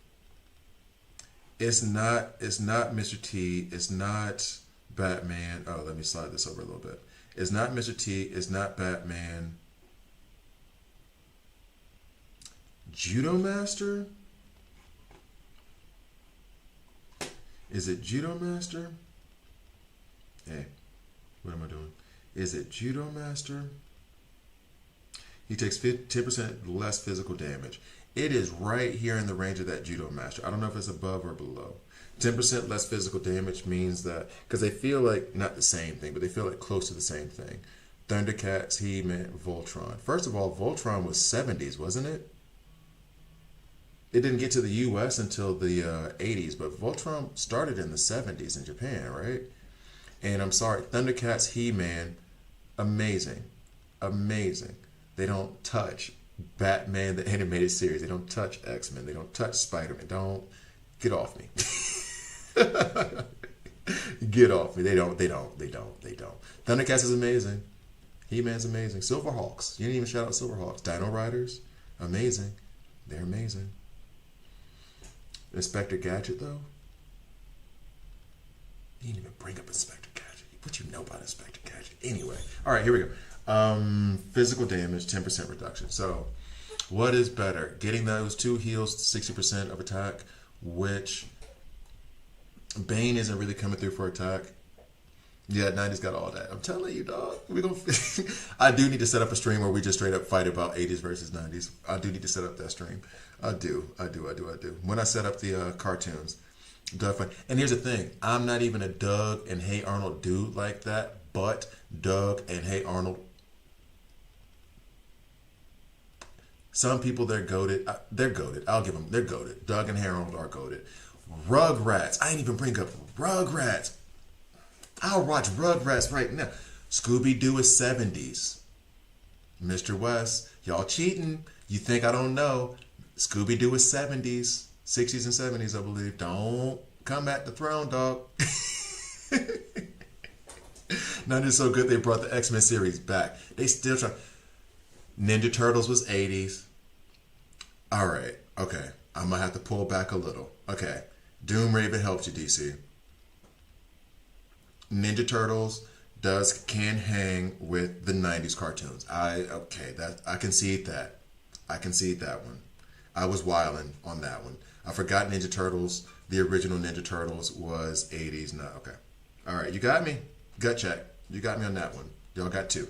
Speaker 1: It's not Mr. T. It's not Batman. Oh, let me slide this over a little bit. It's not Mr. T. It's not Batman. Judo Master? Is it Judo Master? Hey, what am I doing? Is it Judo Master? He takes 10% less physical damage. It is right here in the range of that Judo Master. I don't know if it's above or below. 10% less physical damage means that, because they feel like, not the same thing, but they feel like close to the same thing. Thundercats, He-Man, Voltron. First of all, Voltron was 70s, wasn't it? It didn't get to the US until the 80s, but Voltron started in the 70s in Japan, right? And I'm sorry, Thundercats, He-Man, amazing. Amazing. They don't touch Batman, the animated series. They don't touch X-Men. They don't touch Spider-Man. Don't get off me. Get off me. They don't. Thundercats is amazing. He-Man's amazing. Silverhawks. You didn't even shout out Silverhawks. Dino Riders, amazing. They're amazing. Inspector Gadget, though? You didn't even bring up Inspector Gadget. What you know about Inspector Gadget? Anyway. All right, here we go. Physical damage, 10% reduction. So, what is better? Getting those 2 heals, 60% of attack, which Bane isn't really coming through for attack. Yeah, 90's got all that. I'm telling you, dog. I do need to set up a stream where we just straight up fight about 80s versus 90s. I do need to set up that stream. I do. When I set up the cartoons, definitely. And here's the thing. I'm not even a Doug and Hey Arnold dude like that, but Doug and Hey Arnold, some people, they're goated. They're goated. I'll give them. They're goated. Doug and Hey Arnold are goated. Rugrats. I ain't even bring up Rugrats. I'll watch Rugrats right now. Scooby-Doo is 70s. Mr. West, y'all cheating. You think I don't know. Scooby-Doo is 70s. 60s and 70s, I believe. Don't come at the throne, dog. None is so good they brought the X-Men series back. They still try. Ninja Turtles was 80s. All right. Okay. I'm going to have to pull back a little. Okay. Doom Raven helps you, DC. Ninja Turtles can hang with the 90s cartoons. I concede that. I concede that one. I was wilding on that one. I forgot Ninja Turtles. The original Ninja Turtles was 80s. No, okay. All right, you got me. Gut check. You got me on that one. Y'all got 2.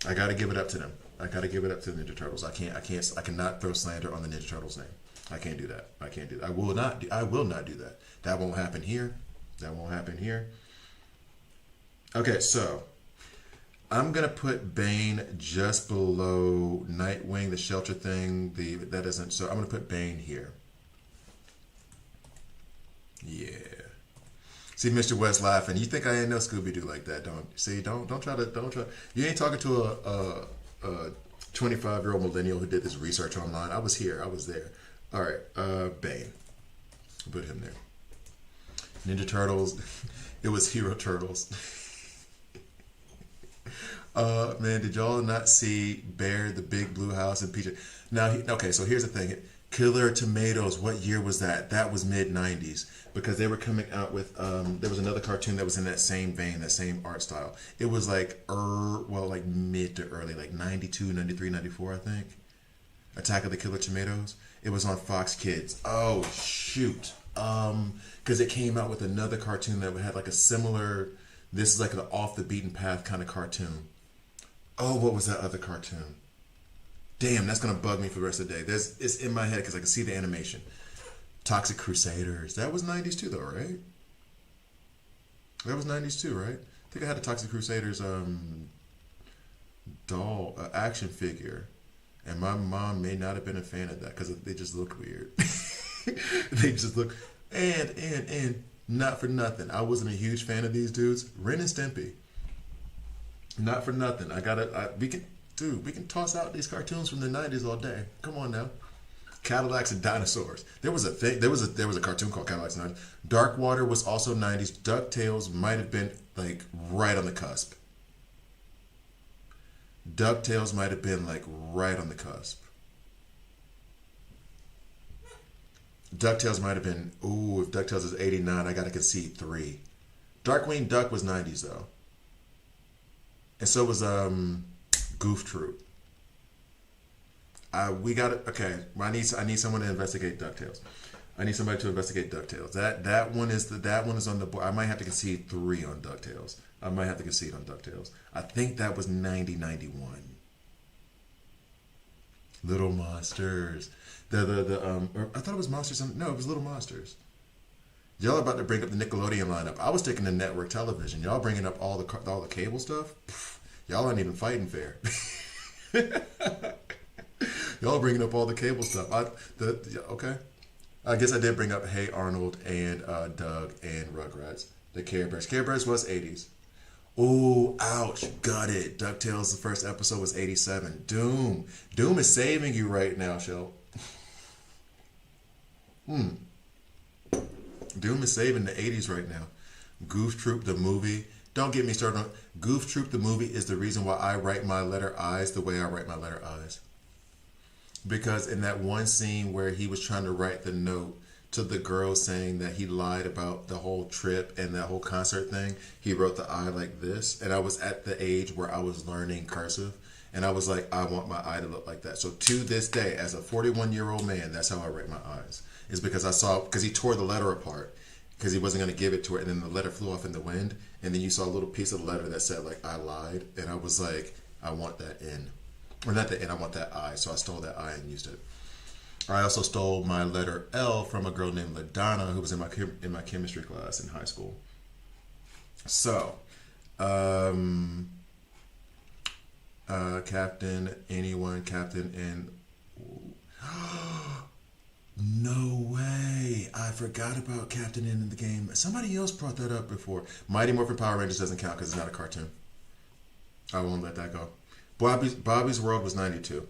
Speaker 1: I got to give it up to them. I got to give it up to the Ninja Turtles. I cannot throw slander on the Ninja Turtles name. I can't do that. I will not do that. That won't happen here. Okay, so I'm gonna put Bane just below Nightwing, the shelter thing. So I'm gonna put Bane here. Yeah. See Mr. West laughing. You think I ain't know Scooby-Doo like that, don't try. You ain't talking to a 25-year-old millennial who did this research online. I was there. All right, Bane. Put him there. Ninja Turtles. It was Hero Turtles. Man, did y'all not see Bear, the Big Blue House, and Peach? Now, okay, so here's the thing. Killer Tomatoes, what year was that? That was mid-90s, because they were coming out with, there was another cartoon that was in that same vein, that same art style. It was like, like mid to early, like 92, 93, 94, I think. Attack of the Killer Tomatoes. It was on Fox Kids. Oh, shoot. Because it came out with another cartoon that had like a similar, this is like an off the beaten path kind of cartoon. Oh, what was that other cartoon? Damn, that's gonna bug me for the rest of the day. It's in my head because I can see the animation. Toxic Crusaders. That was 90s too, though, right? That was 90s too, right? I think I had a Toxic Crusaders doll action figure, and my mom may not have been a fan of that because they just look weird. They just look, and not for nothing, I wasn't a huge fan of these dudes. Ren and Stimpy. Not for nothing. We can toss out these cartoons from the 90s all day. Come on now. Cadillacs and dinosaurs. There was a thing. There was a cartoon called Cadillacs and Dinosaurs. Dark Water was also 90s. DuckTales might have been like right on the cusp. DuckTales might have been like right on the cusp. DuckTales might have been, ooh, if DuckTales is 89, I gotta concede 3. Darkwing Duck was 90s though. And so was Goof Troop. We got it. Okay, I need someone to investigate DuckTales. I need somebody to investigate DuckTales. That one is on the board. I might have to concede 3 on DuckTales. I might have to concede on DuckTales. I think that was 90-91. Little Monsters. I thought it was Monsters. No, it was Little Monsters. Y'all are about to bring up the Nickelodeon lineup. I was sticking to network television. Y'all bringing up all the cable stuff. Pff, y'all aren't even fighting fair. Y'all bringing up all the cable stuff. Okay. I guess I did bring up Hey Arnold and Doug and Rugrats. The Care Bears. Care Bears was 80s. Ooh, ouch, got it. DuckTales, the first episode was 87. Doom is saving you right now, Shell. Doom is saving the 80s right now. Goof Troop, the movie. Don't get me started on Goof Troop, the movie is the reason why I write my letter I's the way I write my letter I's. Because in that one scene where he was trying to write the note to the girl saying that he lied about the whole trip and that whole concert thing, he wrote the I like this. And I was at the age where I was learning cursive. And I was like, I want my I to look like that. So to this day, as a 41-year-old man, that's how I write my I's. Is because because he tore the letter apart because he wasn't going to give it to her. And then the letter flew off in the wind. And then you saw a little piece of the letter that said like, I lied. And I was like, I want that in. Or not the N, I want that I. So I stole that I and used it. I also stole my letter L from a girl named LaDonna who was in my chemistry class in high school. So, Captain, anyone, Captain, and no way! I forgot about Captain N in the game. Somebody else brought that up before. Mighty Morphin Power Rangers doesn't count because it's not a cartoon. I won't let that go. Bobby's World was 92.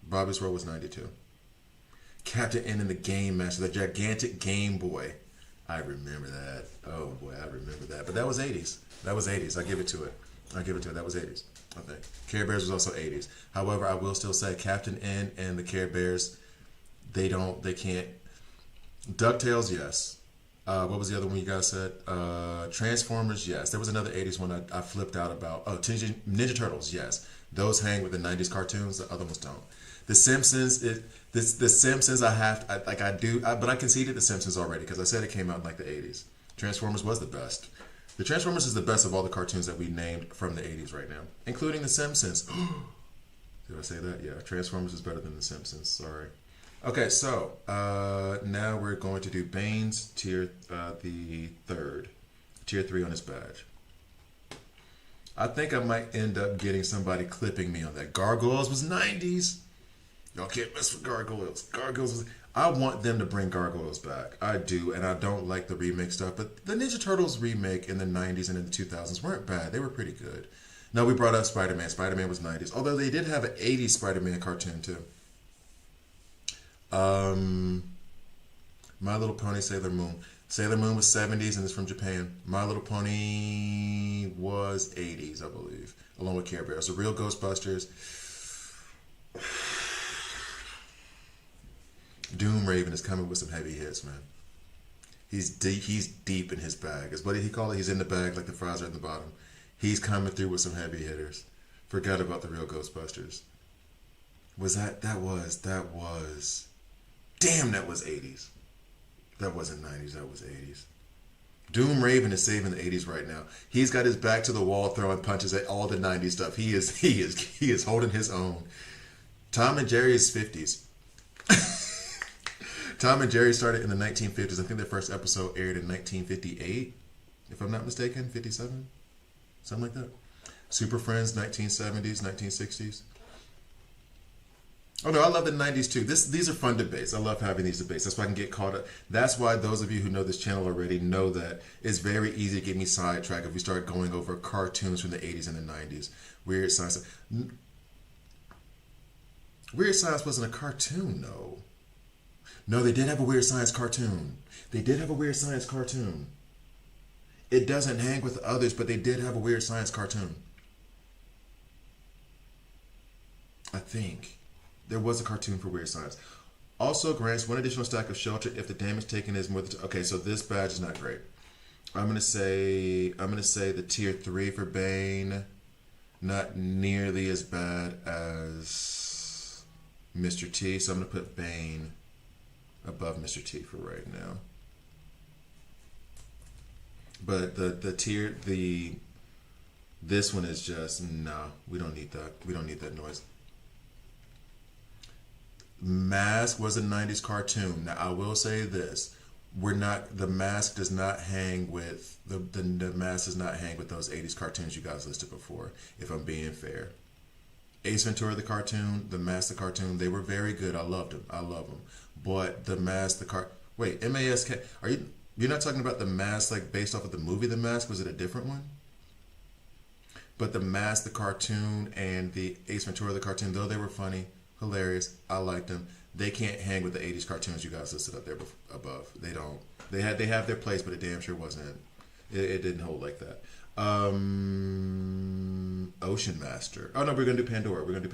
Speaker 1: Bobby's World was 92. Captain N in the Game Master, the gigantic Game Boy. I remember that. Oh boy, I remember that. But that was 80s. That was 80s. I give it to it. That was 80s, I think. Care Bears was also 80s. However, I will still say Captain N and the Care Bears, they can't. DuckTales, yes. What was the other one you guys said? Transformers, yes. There was another 80s one I flipped out about. Oh, Ninja Turtles, yes. Those hang with the 90s cartoons. The other ones don't. The Simpsons, the Simpsons but I conceded the Simpsons already because I said it came out in like the 80s. Transformers was the best. The Transformers is the best of all the cartoons that we named from the 80s right now, including the Simpsons. Did I say that? Yeah, Transformers is better than the Simpsons. Sorry. Okay, so now we're going to do Bane's tier, the third. Tier 3 on his badge. I think I might end up getting somebody clipping me on that. Gargoyles was 90s. Y'all can't mess with Gargoyles. I want them to bring Gargoyles back. I do, and I don't like the remake stuff. But the Ninja Turtles remake in the 90s and in the 2000s weren't bad. They were pretty good. No, we brought up Spider-Man. Spider-Man was 90s. Although they did have an 80s Spider-Man cartoon, too. My Little Pony, Sailor Moon. Sailor Moon was 70s and it's from Japan. My Little Pony was 80s, I believe, along with Care Bears. The Real Ghostbusters. Doom Raven is coming with some heavy hits, man. He's deep in his bag. What did he call it? He's in the bag like the fries are at the bottom. He's coming through with some heavy hitters. Forgot about the Real Ghostbusters. That was damn, that was 80s. That wasn't 90s, that was 80s. Doom Raven is saving the 80s right now. He's got his back to the wall throwing punches at all the 90s stuff. He is holding his own. Tom and Jerry is 50s. Tom and Jerry started in the 1950s. I think their first episode aired in 1958, if I'm not mistaken, 57, something like that. Super Friends, 1970s, 1960s. Oh no, I love the 90s too. These are fun debates. I love having these debates. That's why I can get caught up. That's why those of you who know this channel already know that it's very easy to get me sidetracked if we start going over cartoons from the 80s and the 90s. Weird science. Weird Science wasn't a cartoon, no. No, they did have a Weird Science cartoon. They did have a Weird Science cartoon. It doesn't hang with the others, but they did have a Weird Science cartoon. I think. There was a cartoon for Weird Science. Also grants one additional stack of shelter if the damage taken is more than... Okay, so this badge is not great. I'm gonna say the tier 3 for Bane. Not nearly as bad as Mr. T. So I'm gonna put Bane above Mr. T for right now. But this one is just no. We don't need that. We don't need that noise. Mask was a 90s cartoon. Now I will say this. The mask does not hang with the mask does not hang with those 80s cartoons you guys listed before, if I'm being fair. Ace Ventura the cartoon, the Mask the cartoon, they were very good. I loved them. I love them. But the Mask wait, Mask, you're not talking about the Mask like based off of the movie The Mask? Was it a different one? But the Mask the cartoon and the Ace Ventura the cartoon, though they were funny, hilarious, I liked them. They can't hang with the 80s cartoons you guys listed up there above. They don't. They have their place, but it damn sure wasn't. It didn't hold like that. Ocean Master. Oh no, we're gonna do Pandora. We're gonna do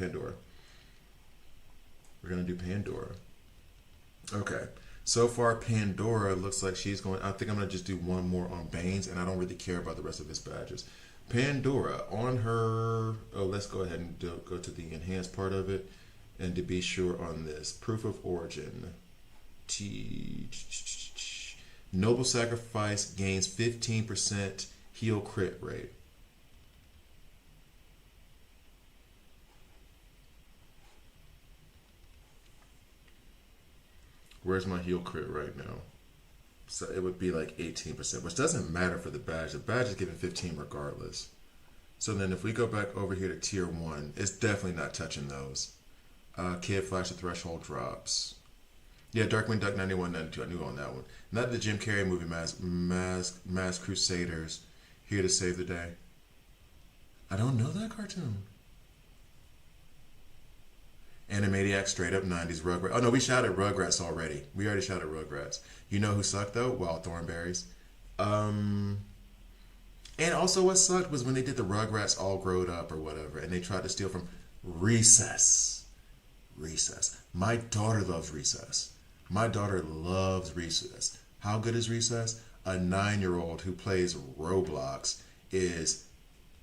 Speaker 1: Pandora. Okay. So far, Pandora looks like she's going. I think I'm gonna just do one more on Bane's, and I don't really care about the rest of his badges. Pandora on her. Oh, let's go ahead and go to the enhanced part of it. And to be sure on this, proof of origin. Noble Sacrifice gains 15% heal crit rate. Where's my heal crit right now? So it would be like 18%, which doesn't matter for the badge. The badge is given 15 regardless. So then if we go back over here to tier 1, it's definitely not touching those. Kid Flash, the threshold drops. Yeah, Darkwing Duck 91, 92. I knew on that one. Not the Jim Carrey movie Mask Crusaders. Here to save the day. I don't know that cartoon. Animaniacs, straight up 90s. Rugrats. Oh no, we shouted Rugrats already. We already shouted Rugrats. You know who sucked though? Wild Thornberries. And also what sucked was when they did the Rugrats all growed up or whatever, and they tried to steal from Recess. My daughter loves Recess. My daughter loves Recess. How good is Recess? A 9-year-old who plays Roblox is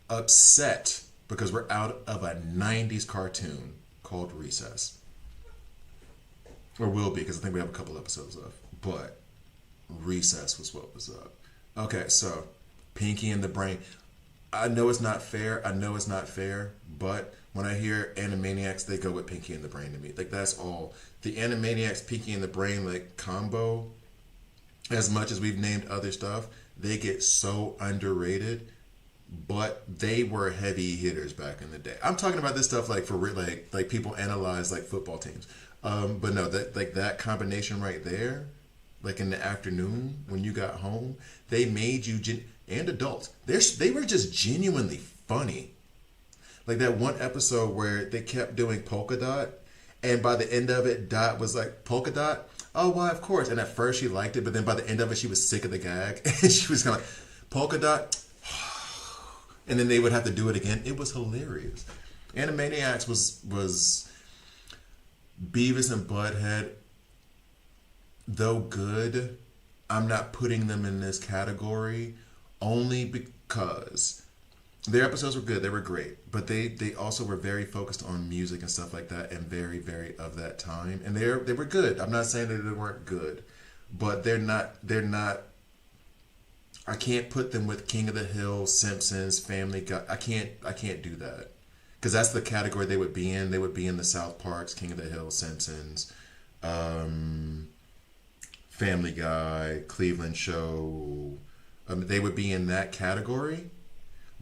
Speaker 1: upset because we're out of a 90s cartoon called Recess. Or will be, because I think we have a couple episodes left. But Recess was what was up. Okay, so Pinky and the Brain. I know it's not fair. But when I hear Animaniacs, they go with Pinky and the Brain to me. Like, that's all. The Animaniacs, Pinky and the Brain, like, combo, as much as we've named other stuff, they get so underrated. But they were heavy hitters back in the day. I'm talking about this stuff like for like people analyze like football teams. But no, that combination right there, like in the afternoon when you got home, they made you and adults. They were just genuinely funny. Like that one episode where they kept doing polka dot, and by the end of it, Dot was like, polka dot? Oh, why, of course. And at first she liked it, but then by the end of it, she was sick of the gag, and she was kind of like, polka dot. And then they would have to do it again. It was hilarious. Animaniacs was Beavis and Butthead. Though good, I'm not putting them in this category only because their episodes were good. They were great. But they also were very focused on music and stuff like that, and very, very of that time. And they were good. I'm not saying that they weren't good. But they're not I can't put them with King of the Hill, Simpsons, Family Guy. I can't do that. Because that's the category they would be in. They would be in the South Parks, King of the Hill, Simpsons, Family Guy, Cleveland Show. They would be in that category.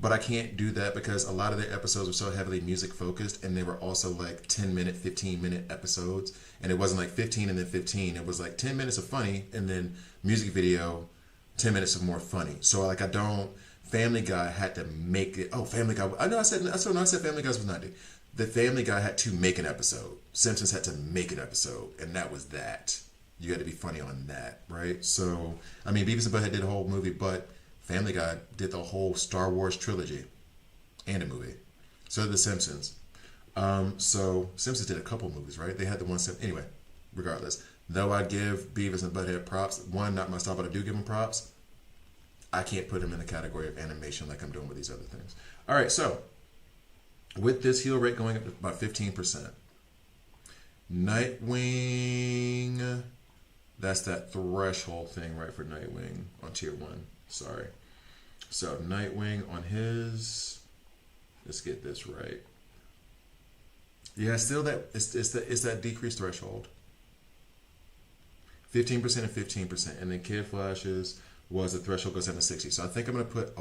Speaker 1: But I can't do that because a lot of their episodes were so heavily music focused, and they were also like 10-minute, 15-minute episodes. And it wasn't like 15 and then 15. It was like 10 minutes of funny and then music video, 10 minutes of more funny. So like I don't Family Guy had to make it. Oh, Family Guy. I know I said Family Guy was 90. The Family Guy had to make an episode. Simpsons had to make an episode, and that was that. You had to be funny on that, right? So, I mean, Beavis and Butthead did a whole movie, but Family Guy did the whole Star Wars trilogy and a movie. So did The Simpsons. So Simpsons did a couple movies, right? They had the one. Anyway, regardless, though I give Beavis and Butthead props. One, not my style, but I do give them props. I can't put them in the category of animation like I'm doing with these other things. All right, so with this heel rate going up to about 15%, Nightwing, that's that threshold thing, right, for Nightwing on tier 1. Sorry. So Nightwing on his, let's get this right. Yeah, still that it's that decreased threshold. 15% and 15%, and then Kid Flash's was the threshold goes down to 60. So I think I'm gonna put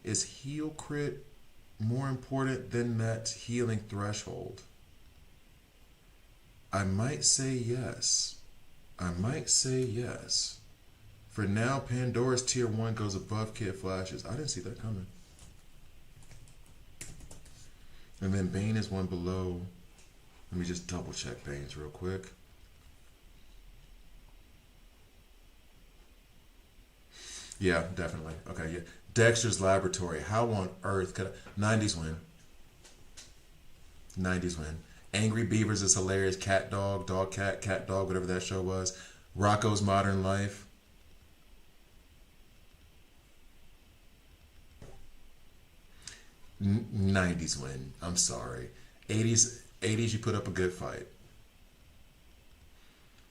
Speaker 1: is heel crit more important than that healing threshold? I might say yes. For now, Pandora's tier 1 goes above Kid Flash's. I didn't see that coming. And then Bane is one below. Let me just double check Bane's real quick. Yeah, definitely. Okay, yeah. Dexter's Laboratory. How on earth could 90s win? 90s win. Angry Beavers is hilarious. Cat Dog, Dog Cat, Cat Dog, whatever that show was. Rocco's Modern Life. 90s win. I'm sorry. 80s you put up a good fight.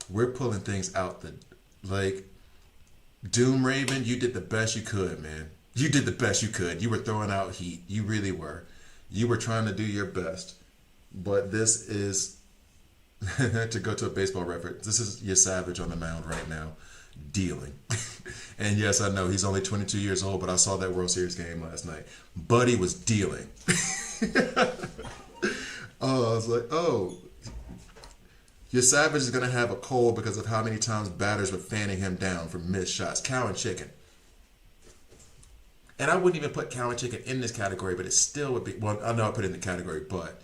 Speaker 1: We're pulling things out the like Doom Raven, you did the best you could, man. You did the best you could. You were throwing out heat. You really were. You were trying to do your best. But this is to go to a baseball reference. This is your Savage on the mound right now, dealing. And yes, I know he's only 22 years old, but I saw that World Series game last night. Buddy was dealing. Oh, I was like, oh, your Savage is going to have a cold because of how many times batters were fanning him down for missed shots. Cow and Chicken. And I wouldn't even put Cow and Chicken in this category, but it still would be. Well, I know I put it in the category, but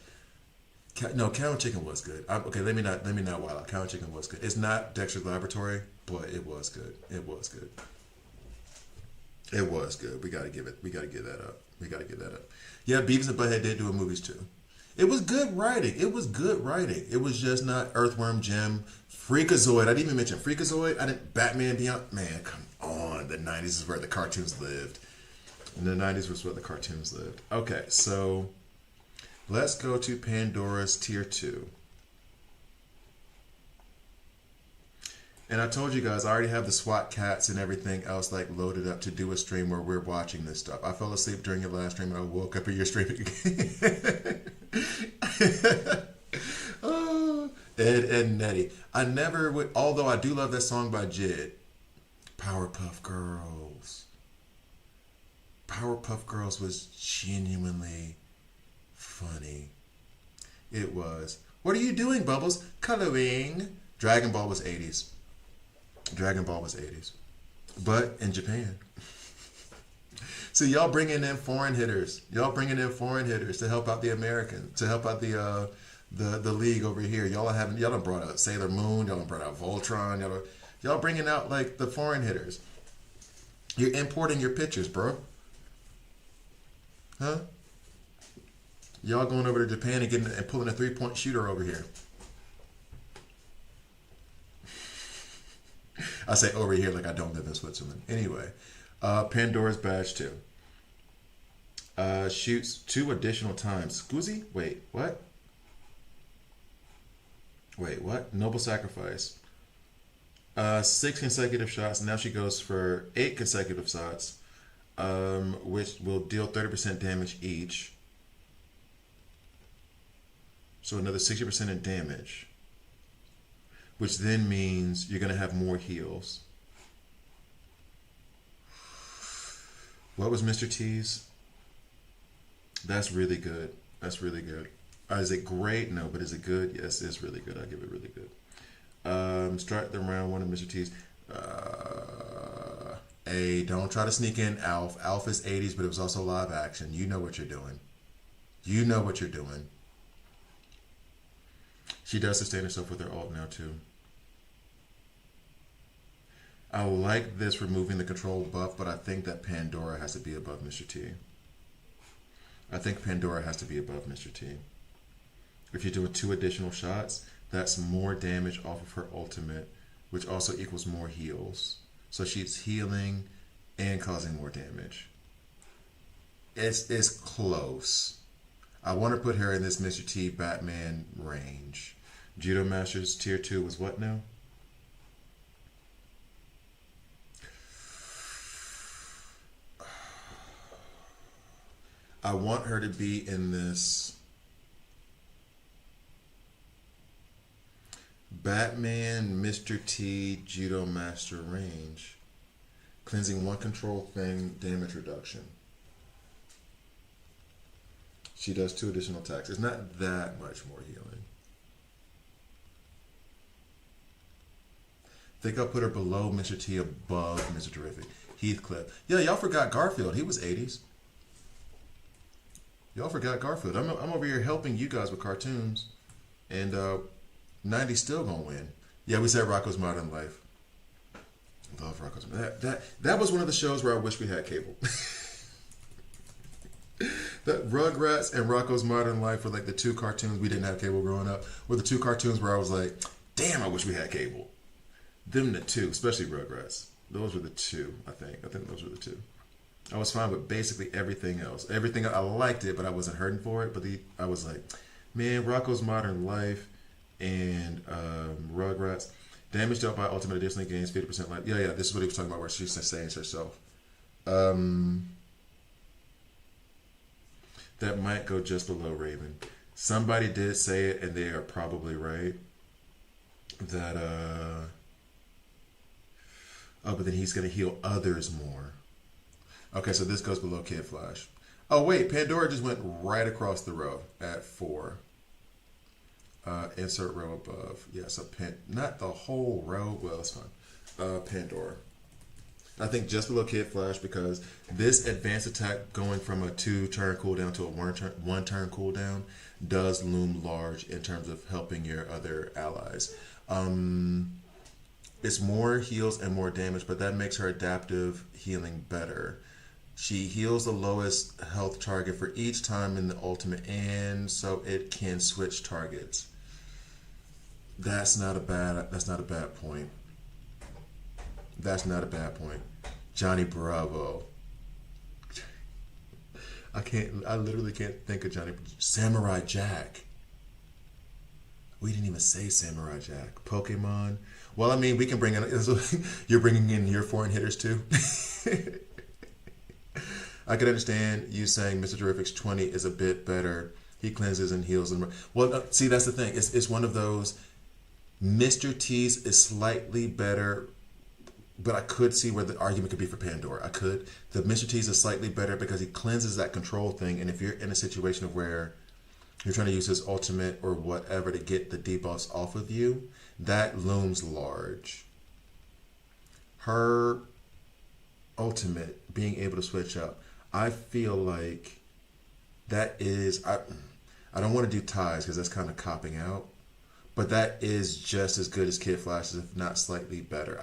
Speaker 1: no, Cow and Chicken was good. Okay, let me not wild out. Cow and Chicken was good. It's not Dexter's Laboratory, but it was good. It was good. It was good. We gotta give that up. Yeah, Beavis and Butthead did do a movies too. It was good writing. It was just not Earthworm Jim, Freakazoid. I didn't even mention Freakazoid. I didn't. Batman Beyond. Man, come on. The 90s is where the cartoons lived. And the 90s was where the cartoons lived. Okay, so let's go to Pandora's tier 2. And I told you guys, I already have the SWAT cats and everything else like loaded up to do a stream where we're watching this stuff. I fell asleep during your last stream and I woke up at your stream again. Oh, Ed and Nettie. I never would, although I do love that song by Jid. Powerpuff Girls. Powerpuff Girls was genuinely funny. It was. What are you doing, Bubbles? Coloring. Dragon Ball was 80s. But in Japan. So y'all bringing in foreign hitters. Y'all to help out the Americans, to help out the league over here. Y'all done brought out Sailor Moon. Y'all done brought out Voltron. Y'all bringing out like the foreign hitters. You're importing your pitchers, bro. Huh? Y'all going over to Japan and pulling a 3-point shooter over here. I say over here like I don't live in Switzerland. Anyway, Pandora's Badge 2. Shoots 2 additional times. Scoozy? Wait, what? Noble Sacrifice. 6 consecutive shots. Now she goes for 8 consecutive shots, which will deal 30% damage each. So another 60% in damage. Which then means you're going to have more heals. What was Mr. T's? That's really good. Is it great? No, but is it good? Yes, it's really good. I give it really good. Start the round 1 of Mr. T's. Hey, don't try to sneak in Alf. Alf is 80s, but it was also live action. You know what you're doing. You know what you're doing. She does sustain herself with her ult now, too. I like this removing the control buff, but I think that Pandora has to be above Mr. T. I think Pandora has to be above Mr. T. If you're doing 2 additional shots, that's more damage off of her ultimate, which also equals more heals. So she's healing and causing more damage. It's close. I want to put her in this Mr. T Batman range. Judo Masters tier 2 was what now? I want her to be in this Batman Mr. T Judo Master range. Cleansing 1 control thing, damage reduction. She does 2 additional attacks. It's not that much more healing. I think I'll put her below Mr. T, above Mr. Terrific. Heathcliff. Yeah, y'all forgot Garfield. He was 80s. Y'all forgot Garfield. I'm over here helping you guys with cartoons. And 90's still gonna win. Yeah, we said Rocko's Modern Life. Love Rocko's that was one of the shows where I wish we had cable. That Rugrats and Rocko's Modern Life were like the 2 cartoons we didn't have cable growing up. Were the 2 cartoons where I was like, damn, I wish we had cable. Them the 2, especially Rugrats. Those were the 2, I think. I think those were the 2. I was fine with basically everything else. Everything, I liked it, but I wasn't hurting for it. But I was like, man, Rocko's Modern Life and Rugrats. Damage dealt by ultimate additionally gains 50% life. Yeah, this is what he was talking about where she's saying to herself. That might go just below Raven. Somebody did say it, and they are probably right. That, but then he's going to heal others more. Okay, so this goes below Kid Flash. Oh, wait, Pandora just went right across the row at 4. Insert row above. Yeah, so not the whole row. Well, it's fine. Pandora. I think just below Kid Flash because this advanced attack going from a 2-turn cooldown to a 1-turn cooldown does loom large in terms of helping your other allies. It's more heals and more damage, but that makes her adaptive healing better. She heals the lowest health target for each time in the ultimate, and so it can switch targets. That's not a bad point. That's not a bad point. Johnny Bravo. I literally can't think of Johnny. Samurai Jack. We didn't even say Samurai Jack. Pokemon. Well, I mean, we can bring in, you're bringing in your foreign hitters too. I could understand you saying Mr. Terrific's 20 is a bit better. He cleanses and heals. Well, see, that's the thing. It's one of those, Mr. T's is slightly better, but I could see where the argument could be for Pandora. I could. The Mr. T's is slightly better because he cleanses that control thing, and if you're in a situation of where you're trying to use his ultimate or whatever to get the debuffs off of you, that looms large. Her ultimate, being able to switch up, I feel like that is, I don't want to do ties because that's kind of copping out, but that is just as good as Kid Flash's, if not slightly better.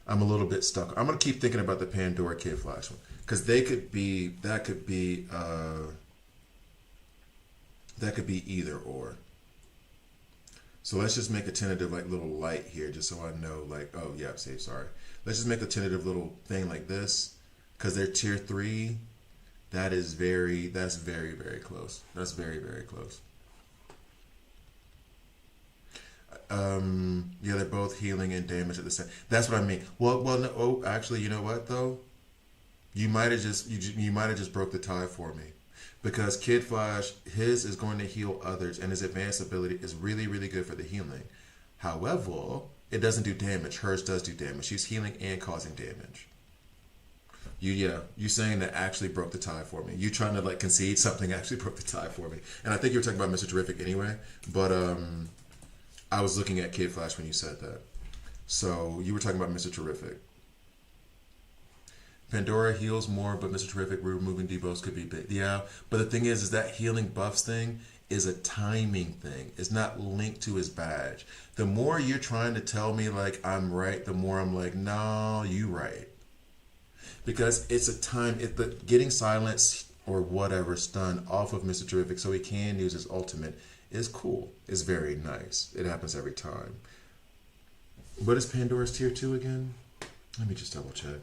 Speaker 1: I'm a little bit stuck. I'm going to keep thinking about the Pandora Kid Flash one because that could be either or. So let's just make a tentative like little light here just so I know like, oh yeah, safe, sorry. Let's just make a tentative little thing like this because they're tier 3. That's very, very close. That's very, very close. Yeah, they're both healing and damage at the same. That's what I mean. Well, no, oh, actually, you know what though? You might have just broke the tie for me, because Kid Flash, his is going to heal others, and his advanced ability is really, really good for the healing. However, it doesn't do damage. Hers does do damage. She's healing and causing damage. You saying that actually broke the tie for me. You trying to like concede something actually broke the tie for me. And I think you were talking about Mr. Terrific anyway, but I was looking at Kid Flash when you said that. So you were talking about Mr. Terrific. Pandora heals more, but Mr. Terrific removing debuffs could be big. Yeah, but the thing is that healing buffs thing is a timing thing. It's not linked to his badge. The more you're trying to tell me like I'm right, the more I'm like, no, you right. Because it's a time. But getting silence or whatever stun off of Mr. Terrific so he can use his ultimate is cool. It's very nice. It happens every time. What is Pandora's tier 2 again? Let me just double check.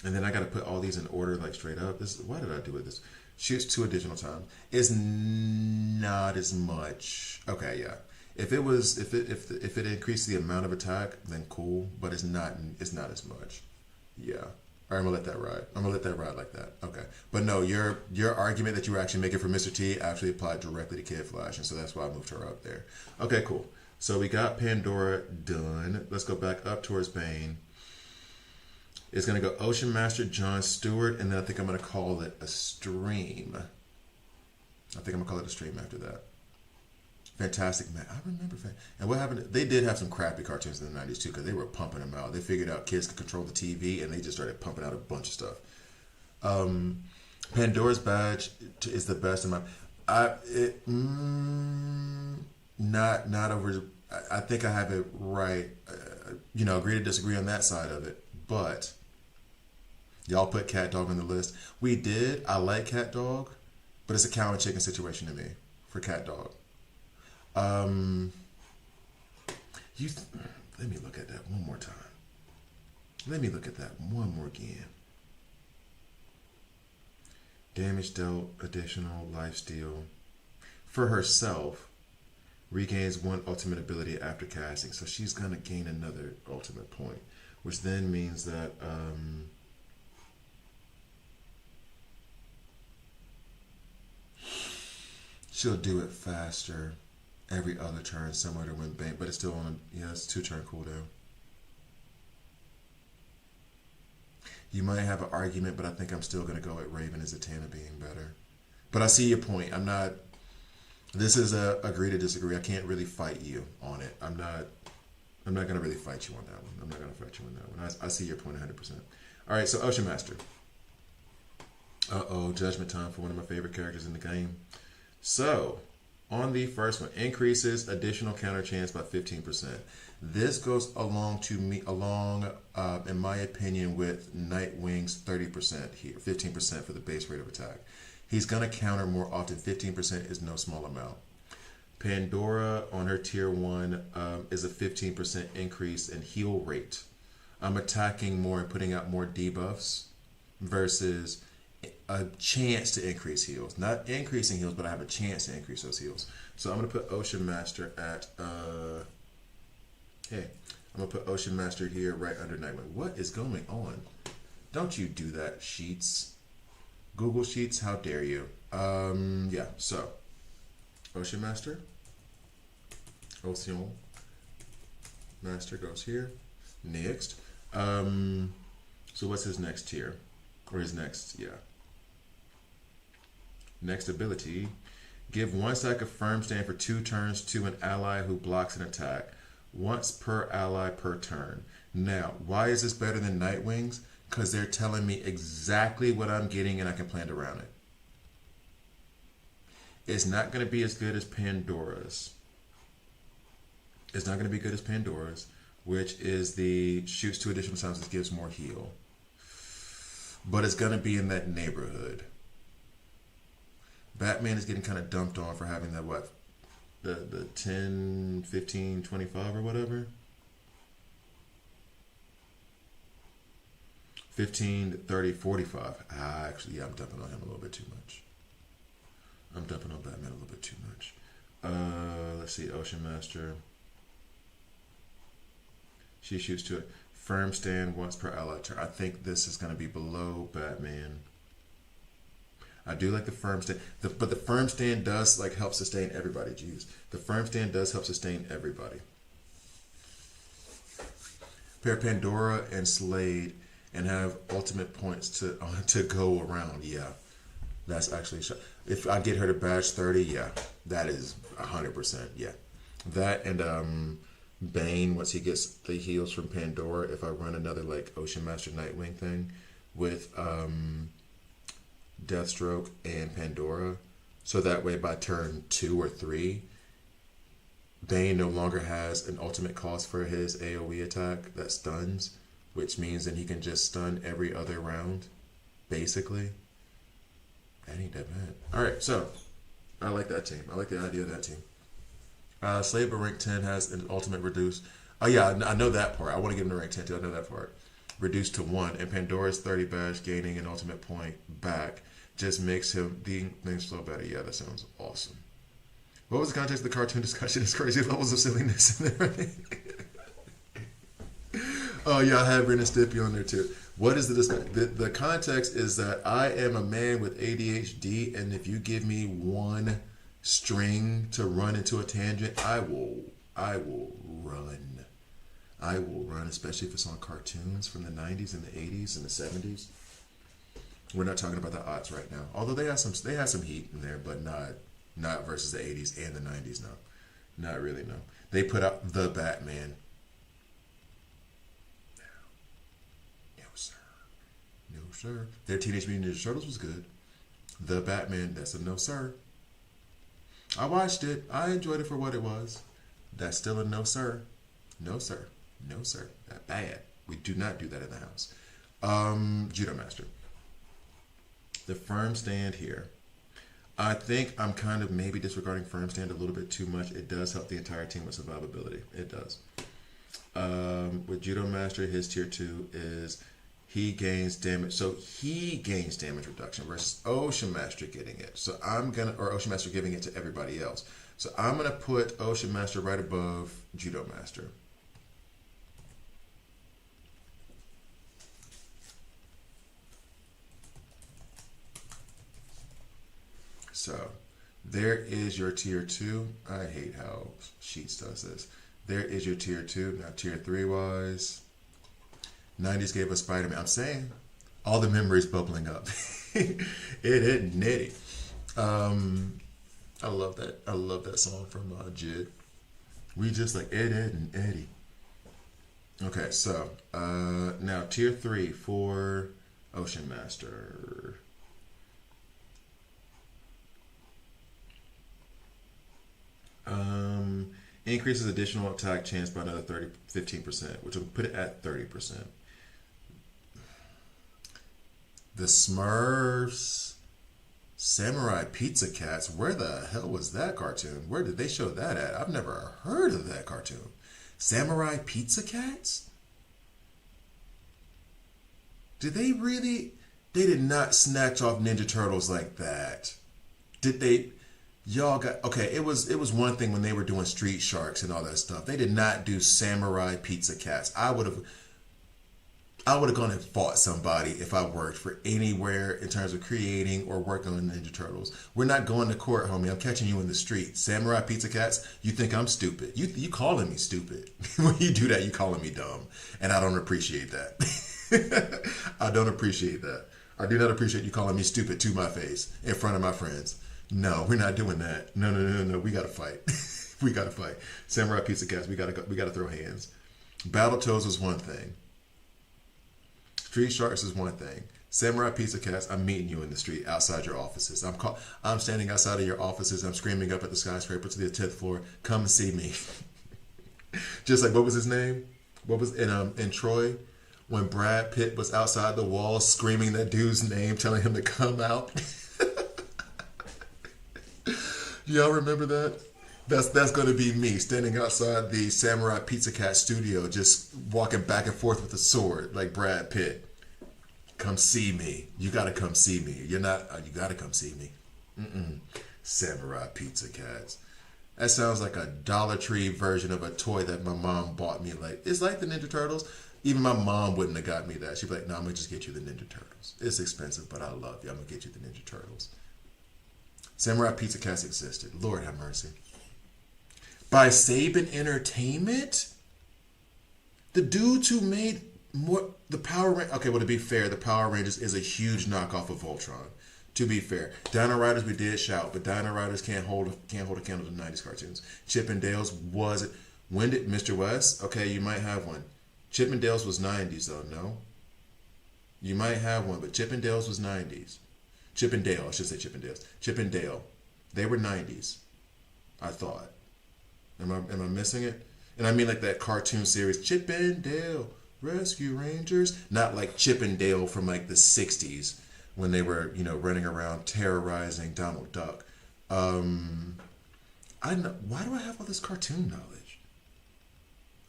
Speaker 1: And then I got to put all these in order, like straight up. Why did I do it this? Shoots 2 additional times. It's not as much. Okay, yeah. If it increased the amount of attack, then cool. But it's not as much. Yeah. All right, I'm gonna let that ride. I'm gonna let that ride like that. Okay. But no, your argument that you were actually making for Mr. T actually applied directly to Kid Flash, and so that's why I moved her up there. Okay, cool. So we got Pandora done. Let's go back up towards Bane. It's going to go Ocean Master, John Stewart, and then I think I'm going to call it a stream. After that. Fantastic, man. I remember. And what happened? They did have some crappy cartoons in the 90s, too, because they were pumping them out. They figured out kids could control the TV, and they just started pumping out a bunch of stuff. Pandora's badge is the best in my... Not over... I think I have it right. Agree to disagree on that side of it. But y'all put Cat Dog on the list. We did. I like Cat Dog, but it's a cow and chicken situation to me for Cat Dog. Let me look at that one more time. Let me look at that one more again. Damage dealt, additional lifesteal. For herself, regains 1 ultimate ability after casting. So she's going to gain another ultimate point, which then means that she'll do it faster every other turn, similar to when Bane, but it's still on, it's 2-turn cooldown. You might have an argument, but I think I'm still going to go at Raven and Zatanna being better. But I see your point. This is a agree to disagree. I can't really fight you on it. I'm not going to really fight you on that one. I see your point 100%. All right, so Ocean Master. Judgment time for one of my favorite characters in the game. So, on the first one, increases additional counter chance by 15%. This goes along, in my opinion, with Nightwing's 30% here, 15% for the base rate of attack. He's going to counter more often. 15% is no small amount. Pandora on her tier 1 is a 15% increase in heal rate. I'm attacking more and putting out more debuffs versus a chance to increase heals. Not increasing heals, but I have a chance to increase those heals. So I'm going to put Ocean Master at... I'm going to put Ocean Master here right under Nightwing. What is going on? Don't you do that, Sheets. Google Sheets, how dare you? So Ocean Master. Ocean Master goes here. Next. So what's his next tier? Or his next, Next ability. Give 1 stack of Firm Stand for 2 turns to an ally who blocks an attack. Once per ally per turn. Now, why is this better than Nightwing's? Because they're telling me exactly what I'm getting and I can plan around it. It's not going to be as good as Pandora's. Which is the shoots 2 additional times, that gives more heal. But it's going to be in that neighborhood. Batman is getting kind of dumped on for having that, the 10, 15, 25 or whatever. 15, 30, 45. Actually, I'm dumping on him a little bit too much. I'm dumping on Batman a little bit too much. Let's see, Ocean Master. She shoots to it. Firm Stand once per ally turn. I think this is going to be below Batman. I do like the Firm Stand, but the Firm Stand does help sustain everybody. Jeez, the Firm Stand does help sustain everybody. Pair Pandora and Slade and have ultimate points to go around. Yeah, That's actually if I get her to badge 30, yeah, that is 100%. Yeah, that and Bane once he gets the heals from Pandora. If I run another like Ocean Master Nightwing thing with Deathstroke and Pandora, so that way by turn 2 or 3, Bane no longer has an ultimate cost for his AoE attack that stuns, which means that he can just stun every other round, basically. That ain't that bad. Alright, so I like that team. I like the idea of that team. Saber rank 10 has an ultimate reduce. Oh yeah, I know that part. I want to give him the rank 10 too. I know that part. Reduced to 1. And Pandora's 30 badge gaining an ultimate point back just makes him the things flow better. Yeah, that sounds awesome. What was the context of the cartoon discussion? It's crazy levels of silliness in there. Oh yeah, I have Ren and Stimpy on there too. What is the context is that I am a man with ADHD, and if you give me one string to run into a tangent, I will run. I will run, especially if it's on cartoons from the 90s and the 80s and the 70s. We're not talking about the aughts right now. Although they had some heat in there, but not versus the 80s and the 90s, no. Not really, no. They put out The Batman. No, sir. No, sir. Their Teenage Mutant Ninja Turtles was good. The Batman, that's a no, sir. I watched it. I enjoyed it for what it was. That's still a no, sir. No, sir. No, sir. That bad. We do not do that in the house. Judo Master. The firm stand here. I think I'm kind of maybe disregarding firm stand a little bit too much. It does help the entire team with survivability. It does. With Judo Master, his tier 2 is he gains damage. So he gains damage reduction versus Ocean Master getting it. So or Ocean Master giving it to everybody else. So I'm going to put Ocean Master right above Judo Master. So there is your tier 2. I hate how Sheets does this. There is your tier 2. Now tier 3 wise. 90s gave us Spider-Man. I'm saying all the memories bubbling up. It hit nitty. I love that. I love that song from Jid. We just like Ed and Eddie. Okay, so now tier 3 for Ocean Master. Increases additional attack chance by another 15%, which will put it at 30%. The Smurfs, Samurai Pizza Cats. Where the hell was that cartoon? Where did they show that at? I've never heard of that cartoon. Samurai Pizza Cats? Did they really? They did not snatch off Ninja Turtles like that. Did they? Y'all got okay. It was one thing when they were doing Street Sharks and all that stuff. They did not do Samurai Pizza Cats. I would have gone and fought somebody if I worked for anywhere in terms of creating or working on Ninja Turtles. We're not going to court, homie. I'm catching you in the street. Samurai Pizza Cats. You think I'm stupid? You calling me stupid? When you do that, you calling me dumb, and I don't appreciate that. I don't appreciate that. I do not appreciate you calling me stupid to my face in front of my friends. No, we're not doing that. No. We gotta fight. We gotta fight. Samurai Pizza Cats. We gotta throw hands. Battletoads was one thing. Street Sharks is one thing. Samurai Pizza Cats. I'm meeting you in the street outside your offices. I'm standing outside of your offices. I'm screaming up at the skyscraper to the 10th floor. Come and see me. Just like what was his name? What was in Troy when Brad Pitt was outside the wall screaming that dude's name, telling him to come out. Y'all remember that? That's going to be me standing outside the Samurai Pizza Cat studio, just walking back and forth with a sword like Brad Pitt. Come see me. You got to come see me. You got to come see me. Samurai Pizza Cats. That sounds like a Dollar Tree version of a toy that my mom bought me. Like, it's like the Ninja Turtles. Even my mom wouldn't have got me that. She'd be like, no, I'm going to just get you the Ninja Turtles. It's expensive, but I love you. I'm going to get you the Ninja Turtles. Samurai Pizza Cats existed. Lord have mercy. By Saban Entertainment? The dudes who made the Power Rangers... Okay, well, to be fair, the Power Rangers is a huge knockoff of Voltron. To be fair, Dino Riders we did shout, but Dino Riders can't hold a candle to '90s cartoons. Chip and Dale's was it? When did Mr. West? Okay, you might have one. Chip and Dale's was '90s though. No, you might have one, but Chip and Dale's was '90s. Chip and Dale, I should say Chip and Dale's. Chip and Dale, they were '90s. I thought. Am I missing it? And I mean like that cartoon series, Chip and Dale Rescue Rangers, not like Chip and Dale from like the '60s when they were, running around terrorizing Donald Duck. I know, why do I have all this cartoon knowledge?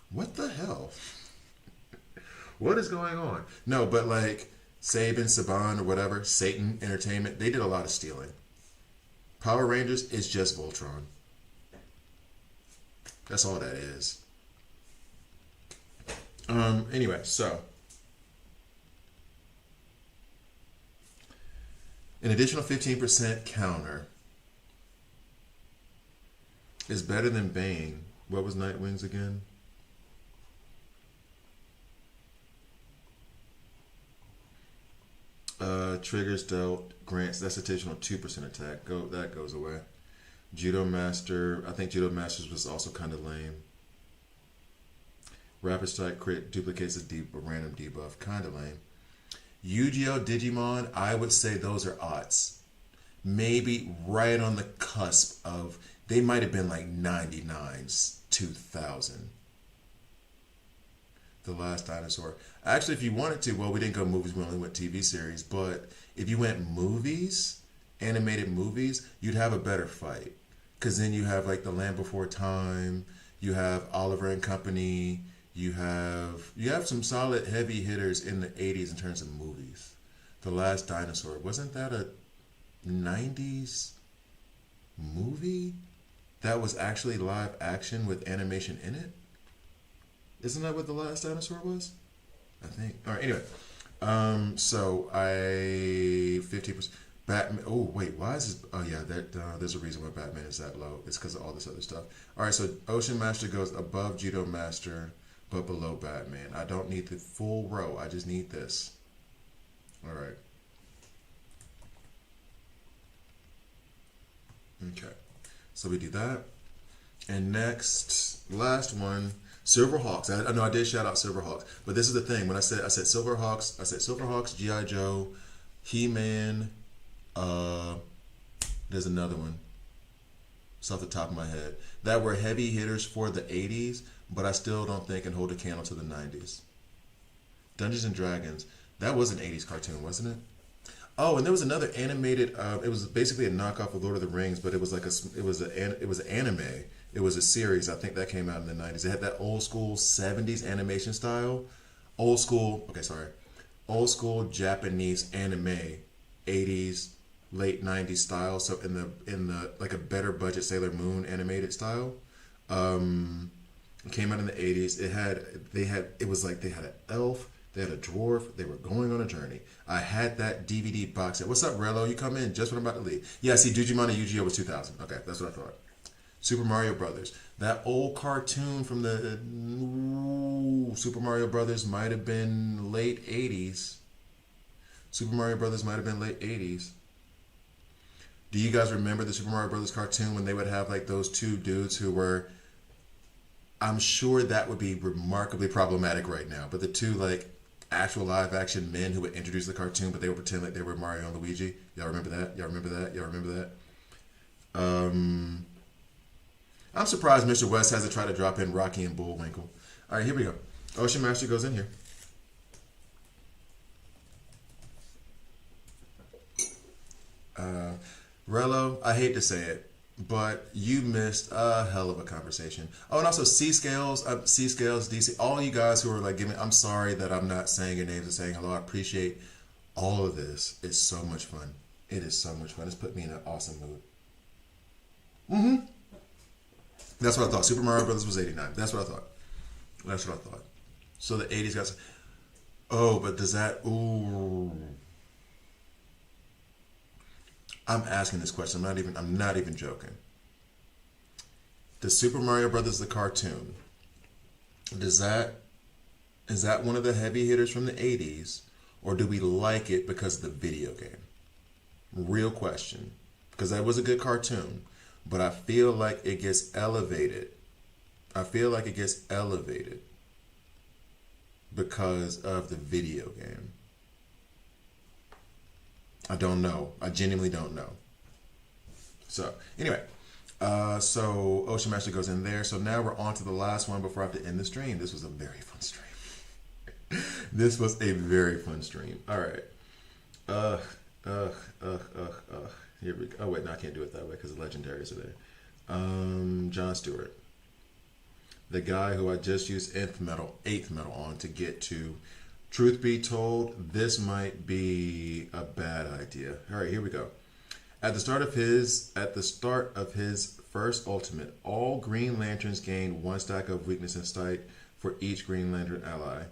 Speaker 1: What the hell? What is going on? No, but like Saban, Saban, or whatever, Satan Entertainment, they did a lot of stealing. Power Rangers is just Voltron. That's all that is. Anyway, so an additional 15% counter is better than Bane. What was Nightwing's again? Triggers dealt grants. That's additional 2% attack. That goes away. Judo Master. I think Judo Masters was also kind of lame. Rapid Strike crit duplicates a random debuff. Kind of lame. Yu-Gi-Oh! Digimon, I would say those are odds. Maybe right on the cusp of, they might have been like 99s, 2000. The Last Dinosaur. Actually, if you wanted to, well, we didn't go movies, we only went TV series, but if you went movies, animated movies, you'd have a better fight. Because then you have like The Land Before Time, you have Oliver and Company, you have some solid heavy hitters in the 80s in terms of movies. The Last Dinosaur, wasn't that a 90s movie that was actually live action with animation in it? Isn't that what The Last Dinosaur was? I think. All right, anyway. So I 50%. Batman. Oh wait, why is this? Oh yeah, there's a reason why Batman is that low. It's because of all this other stuff. All right, so Ocean Master goes above Judo Master, but below Batman. I don't need the full row. I just need this. All right. Okay, so we do that, and next, last one. Silverhawks. I know I did shout out Silverhawks, but this is the thing. When I said Silverhawks, G.I. Joe, He-Man. There's another one. It's off the top of my head. That were heavy hitters for the 80s, but I still don't think can hold a candle to the 90s. Dungeons and Dragons. That was an 80s cartoon, wasn't it? Oh, and there was another animated. It was basically a knockoff of Lord of the Rings, but it was like it was an anime. It was a series. I think that came out in the 90s. It had that old school 70s animation style. Old school Japanese anime, 80s, late 90s style. So in the like a better budget Sailor Moon animated style. It came out in the 80s. They had an elf, they had a dwarf, they were going on a journey. I had that DVD box set. What's up, Rello? You come in just when I'm about to leave. Yeah, see, Digimon and Yu-Gi-Oh! Was 2000. Okay, that's what I thought. Super Mario Brothers. That old cartoon from the Super Mario Brothers might have been late 80s. Super Mario Brothers might have been late 80s. Do you guys remember the Super Mario Brothers cartoon when they would have like those two dudes who were, I'm sure that would be remarkably problematic right now, but the two like actual live action men who would introduce the cartoon, but they would pretend like they were Mario and Luigi. Y'all remember that? Y'all remember that? I'm surprised Mr. West hasn't tried to drop in Rocky and Bullwinkle. All right, here we go. Ocean Master goes in here. Rello, I hate to say it, but you missed a hell of a conversation. Oh, and also C-Scales, DC, all you guys who are like giving, I'm sorry that I'm not saying your names and saying hello. I appreciate all of this. It's so much fun. It is so much fun. It's put me in an awesome mood. Mm-hmm. That's what I thought. Super Mario Brothers was 89. That's what I thought. So the 80s got... Oh, but does that... Ooh... I'm asking this question. I'm not even joking. Does Super Mario Brothers the cartoon, is that one of the heavy hitters from the 80s, or do we like it because of the video game? Real question. Because that was a good cartoon. But I feel like it gets elevated. I feel like it gets elevated because of the video game. I don't know. I genuinely don't know. So, anyway. So Ocean Master goes in there. So now we're on to the last one before I have to end the stream. This was a very fun stream. This was a very fun stream. All right. Ugh, ugh, ugh, ugh, ugh. Here we go. Oh wait, no, I can't do it that way because the legendaries are there. John Stewart, the guy who I just used eighth metal on to get to. Truth be told, this might be a bad idea. All right, here we go. At the start of his first ultimate, all Green Lanterns gain 1 stack of weakness and sight for each Green Lantern ally.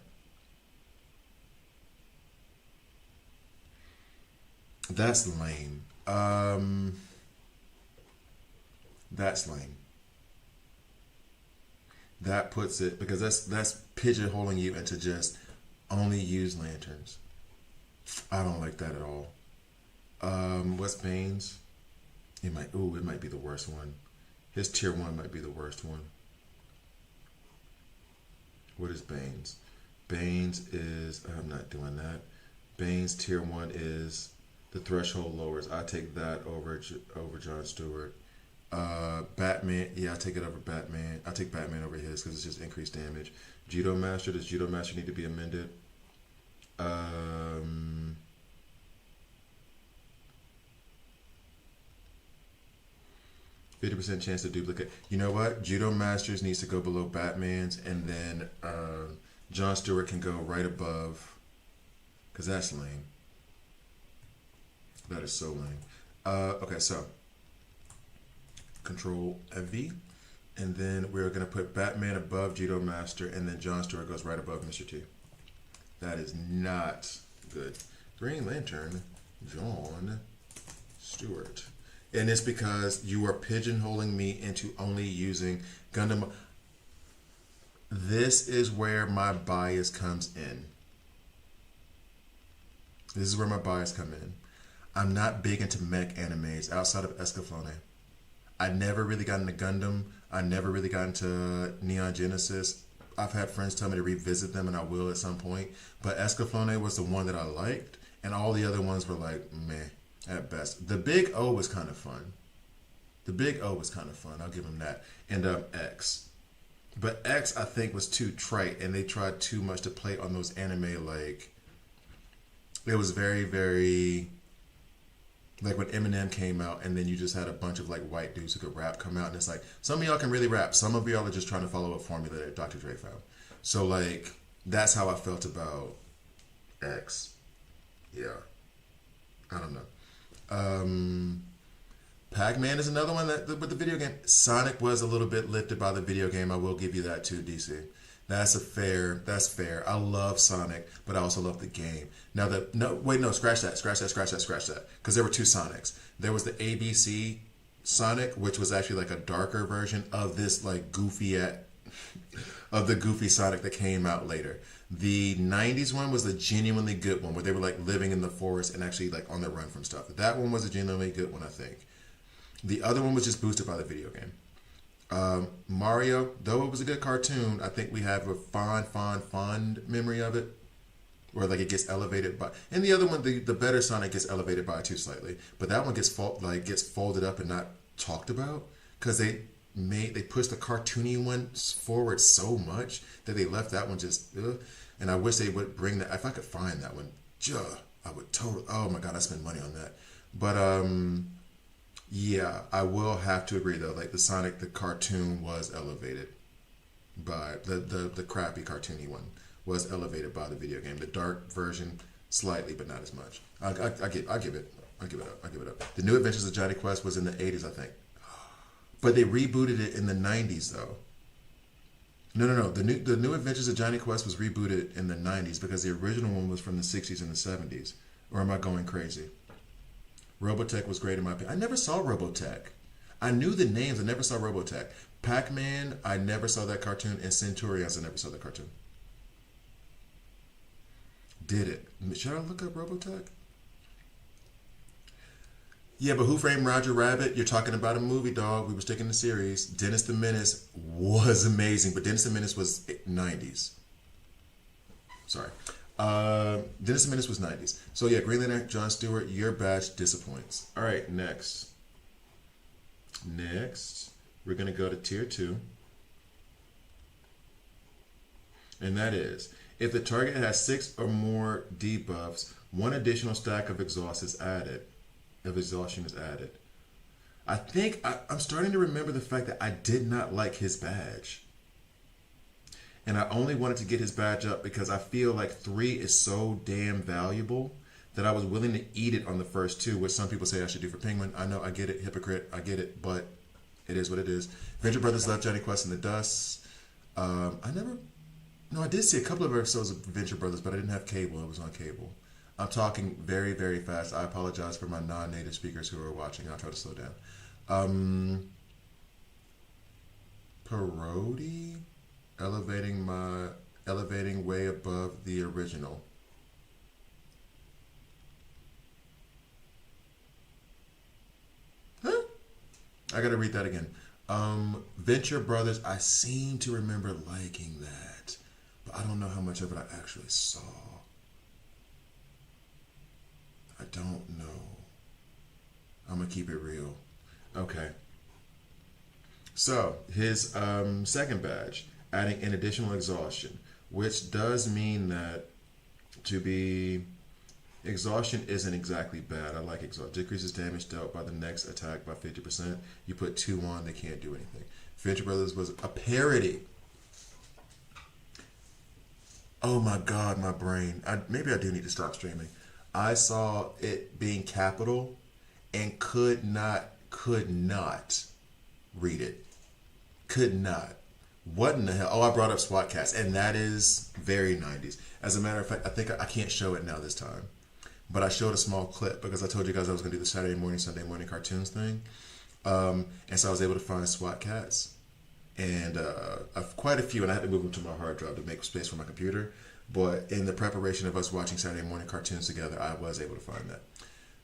Speaker 1: That's lame. That's lame. That puts it, because that's pigeonholing you into just only use lanterns. I don't like that at all. What's Bane's? It might be the worst one. His tier 1 might be the worst one. What is Bane's? Bane's is, I'm not doing that. Bane's tier 1 is the threshold lowers. I take that over John Stewart. Batman, yeah, I take it over Batman. I take Batman over his because it's just increased damage. Judo Master, does Judo Master need to be amended? 50% chance to duplicate. You know what? Judo Masters needs to go below Batman's, and then John Stewart can go right above, because that's lame. That is so lame. Okay, so Control V, and then we're going to put Batman above Judo Master, and then John Stewart goes right above Mr. T. That is not good. Green Lantern, John Stewart. And it's because you are pigeonholing me into only using Gundam. This is where my bias comes in. This is where my bias come in. I'm not big into mech animes outside of Escaflowne. I never really got into Gundam. I never really got into Neon Genesis. I've had friends tell me to revisit them, and I will at some point. But Escaflowne was the one that I liked, and all the other ones were like, meh, at best. The Big O was kind of fun. The Big O was kind of fun. I'll give them that. And X. But X, I think, was too trite, and they tried too much to play on those anime, like, it was very, very, like when Eminem came out, and then you just had a bunch of like white dudes who could rap come out, and it's like, some of y'all can really rap. Some of y'all are just trying to follow a formula that Dr. Dre found. So like, that's how I felt about X. Yeah. I don't know. Pac-Man is another one that with the video game. Sonic was a little bit lifted by the video game. I will give you that too, DC. That's fair. I love Sonic, but I also love the game. Now scratch that. Because there were two Sonics. There was the ABC Sonic, which was actually like a darker version of this like goofy Sonic that came out later. The 90s one was a genuinely good one where they were like living in the forest and actually like on the run from stuff. That one was a genuinely good one, I think. The other one was just boosted by the video game. Mario, though it was a good cartoon, I think we have a fond memory of it, where like it gets elevated by. And the other one, the better Sonic gets elevated by too slightly, but that one gets folded up and not talked about because they pushed the cartoony one forward so much that they left that one just. And I wish they would bring that. If I could find that one, I would totally. Oh my god, I spend money on that. But yeah, I will have to agree though. Like the Sonic, the cartoon was elevated by the crappy cartoony one was elevated by the video game. The dark version slightly, but not as much. I give it up. The New Adventures of Johnny Quest was in the 80s, I think, but they rebooted it in the 90s though. No. The New Adventures of Johnny Quest was rebooted in the 90s because the original one was from the 60s and the 70s. Or am I going crazy? Robotech was great in my opinion. I never saw Robotech. I knew the names. I never saw Robotech. Pac-Man, I never saw that cartoon. And Centurions, I never saw that cartoon. Did it? Should I look up Robotech? Yeah, but Who Framed Roger Rabbit? You're talking about a movie, dog. We were sticking to series. Dennis the Menace was amazing, but Dennis the Menace was 90s. Sorry. Dennis the Menace was 90s. So yeah, Green Lantern, John Stewart, your badge disappoints. All right, next. Next, we're going to go to tier 2. And that is, if the target has 6 or more debuffs, one additional stack of exhaust is added. Of exhaustion is added. I think I'm starting to remember the fact that I did not like his badge. And I only wanted to get his badge up because I feel like 3 is so damn valuable that I was willing to eat it on the first 2, which some people say I should do for Penguin. I know, I get it, hypocrite, I get it, but it is what it is. Venture Brothers left Johnny Quest in the dust. I did see a couple of episodes of Venture Brothers, but I didn't have cable. It was on cable. I'm talking very, very fast. I apologize for my non-native speakers who are watching. I'll try to slow down. Parody? Elevating way above the original. Huh? I gotta read that again. Venture Brothers, I seem to remember liking that, but I don't know how much of it I actually saw. I don't know. I'm gonna keep it real. Okay. So his second badge, adding an additional exhaustion, which does mean that to be exhaustion isn't exactly bad. I like exhaustion. Decreases damage dealt by the next attack by 50%. You put 2 on, they can't do anything. Venture Brothers was a parody. Oh my God, my brain. Maybe I do need to stop streaming. I saw it being capital and could not read it. Could not. What in the hell? Oh, I brought up SWAT Cats, and that is very 90s. As a matter of fact, I think I can't show it now this time. But I showed a small clip because I told you guys I was going to do the Saturday morning, Sunday morning cartoons thing. And so I was able to find SWAT Cats. And quite a few, and I had to move them to my hard drive to make space for my computer. But in the preparation of us watching Saturday morning cartoons together, I was able to find that.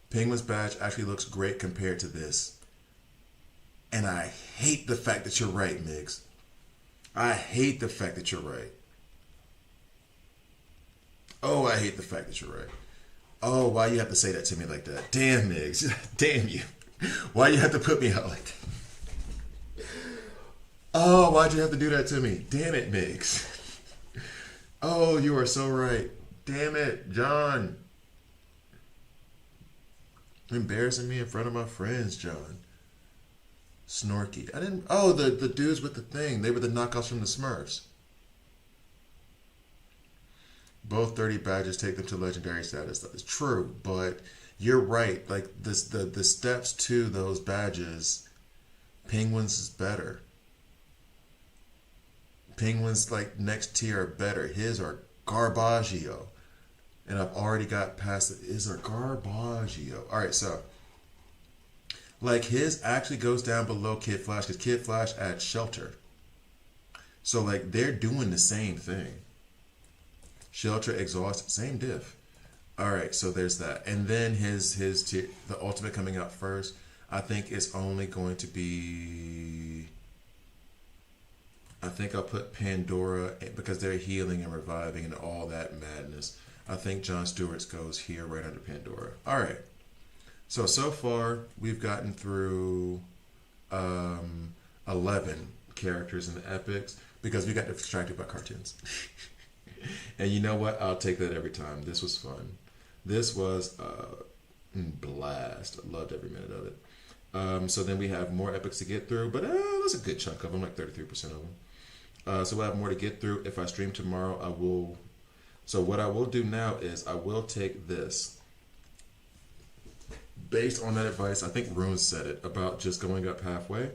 Speaker 1: Penguin's badge actually looks great compared to this. And I hate the fact that you're right, Migs. I hate the fact that you're right. Oh, I hate the fact that you're right. Oh, why you have to say that to me like that? Damn, Migs. Damn you. Why you have to put me out like that? Oh, why'd you have to do that to me? Damn it, Migs. Oh, you are so right. Damn it, John. Embarrassing me in front of my friends, John. Snorky. I didn't. Oh, the dudes with the thing. They were the knockouts from the Smurfs. Both 30 badges take them to legendary status. That is true, but you're right. Like this, the steps to those badges, Penguins is better. Penguins like next tier are better. His are Garbaggio, and I've already got past it. His are Garbaggio. All right, so like his actually goes down below Kid Flash because Kid Flash adds shelter. So like they're doing the same thing. Shelter, exhaust, same diff. All right, so there's that, and then his tier, the ultimate coming out first. I think it's only going to be. I think I'll put Pandora because they're healing and reviving and all that madness. I think John Stewart's goes here right under Pandora. All right. So far we've gotten through 11 characters in the epics because we got distracted by cartoons. And you know what? I'll take that every time. This was fun. This was a blast. I loved every minute of it. So then we have more epics to get through, but that's a good chunk of them, like 33% of them. So we'll have more to get through. If I stream tomorrow, I will. So what I will do now is I will take this. Based on that advice, I think Rune said it about just going up halfway.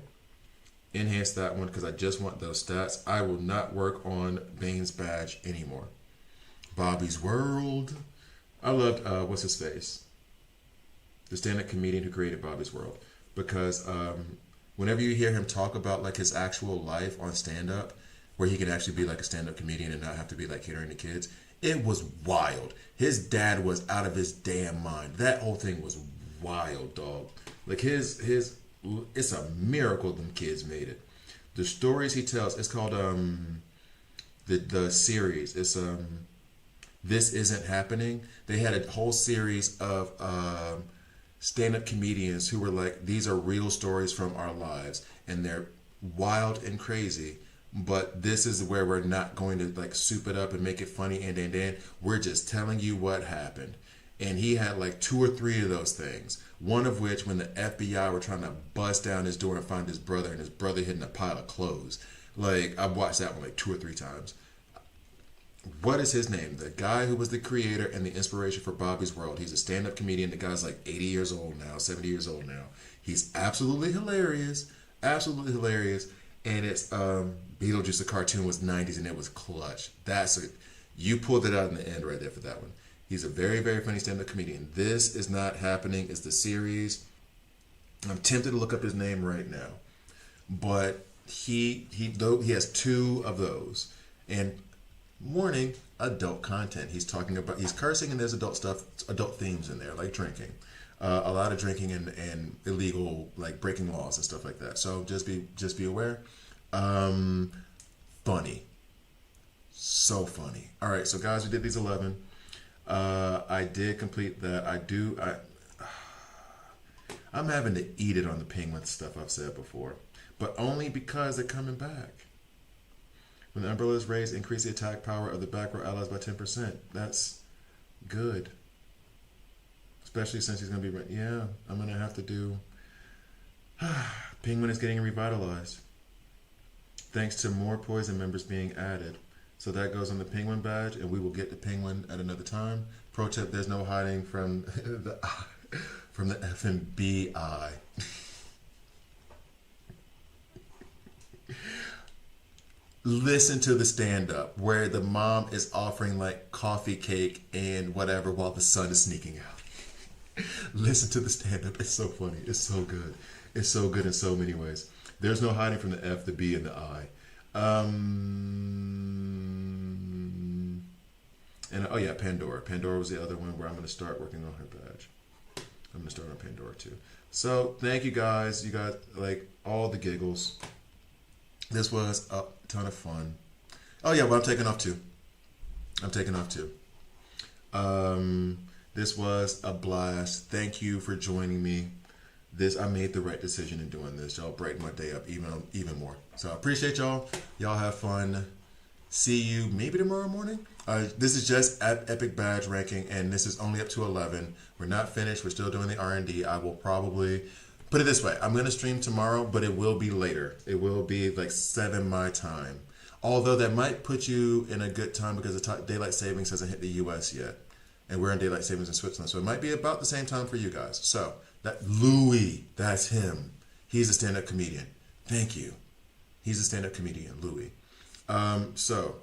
Speaker 1: Enhance that one because I just want those stats. I will not work on Bane's badge anymore. Bobby's World. I loved, what's his face? The stand-up comedian who created Bobby's World. Because whenever you hear him talk about like his actual life on stand-up, where he can actually be like a stand-up comedian and not have to be like catering to kids, it was wild. His dad was out of his damn mind. That whole thing was wild, dog. Like his it's a miracle them kids made it. The stories he tells, it's called the series. It's This Isn't Happening. They had a whole series of stand-up comedians who were like, these are real stories from our lives, and they're wild and crazy, but this is where we're not going to like soup it up and make it funny, and we're just telling you what happened. And he had like 2 or 3 of those things, one of which when the FBI were trying to bust down his door and find his brother, and his brother hid in a pile of clothes. Like, I've watched that one like 2 or 3 times. What is his name? The guy who was the creator and the inspiration for Bobby's World. He's a stand-up comedian. The guy's like 80 years old now, 70 years old now. He's absolutely hilarious. Absolutely hilarious. And it's Beetlejuice, the cartoon, was 90s, and it was clutch. You pulled it out in the end right there for that one. He's a very, very funny stand-up comedian. This Is Not Happening is the series. I'm tempted to look up his name right now. But he has 2 of those. And warning, adult content. He's cursing, and there's adult stuff, adult themes in there, like drinking. A lot of drinking and illegal, like breaking laws and stuff like that. So just be aware. Funny. So funny. All right, so guys, we did these 11. I did complete that. I'm having to eat it on the penguin stuff I've said before, but only because they're coming back. When the umbrella is raised, increase the attack power of the back row allies by 10%. That's good. Especially since he's going to be... Yeah, I'm going to have to do... Penguin is getting revitalized. Thanks to more poison members being added. So that goes on the Penguin badge, and we will get the Penguin at another time. Pro tip, there's no hiding from the FMBI. Listen to the stand-up where the mom is offering like coffee cake and whatever while the son is sneaking out. Listen to the stand-up. It's so funny. It's so good. It's so good in so many ways. There's no hiding from the F, the B, and the I. And oh yeah, Pandora. Pandora was the other one where I'm going to start working on her badge. I'm going to start on Pandora too. So thank you guys. You got like all the giggles. This was a ton of fun. Oh yeah, well I'm taking off too. This was a blast. Thank you for joining me. I made the right decision in doing this. Y'all brighten my day up even more. So I appreciate y'all. Y'all have fun. See you maybe tomorrow morning. This is just Epic Badge ranking, and this is only up to 11. We're not finished. We're still doing the R&D. I will probably put it this way. I'm going to stream tomorrow, but it will be later. It will be like 7 my time. Although that might put you in a good time because the daylight savings hasn't hit the U.S. yet, and we're in daylight savings in Switzerland, so it might be about the same time for you guys. So that Louis, that's him. He's a stand-up comedian. Thank you. He's a stand-up comedian, Louis. So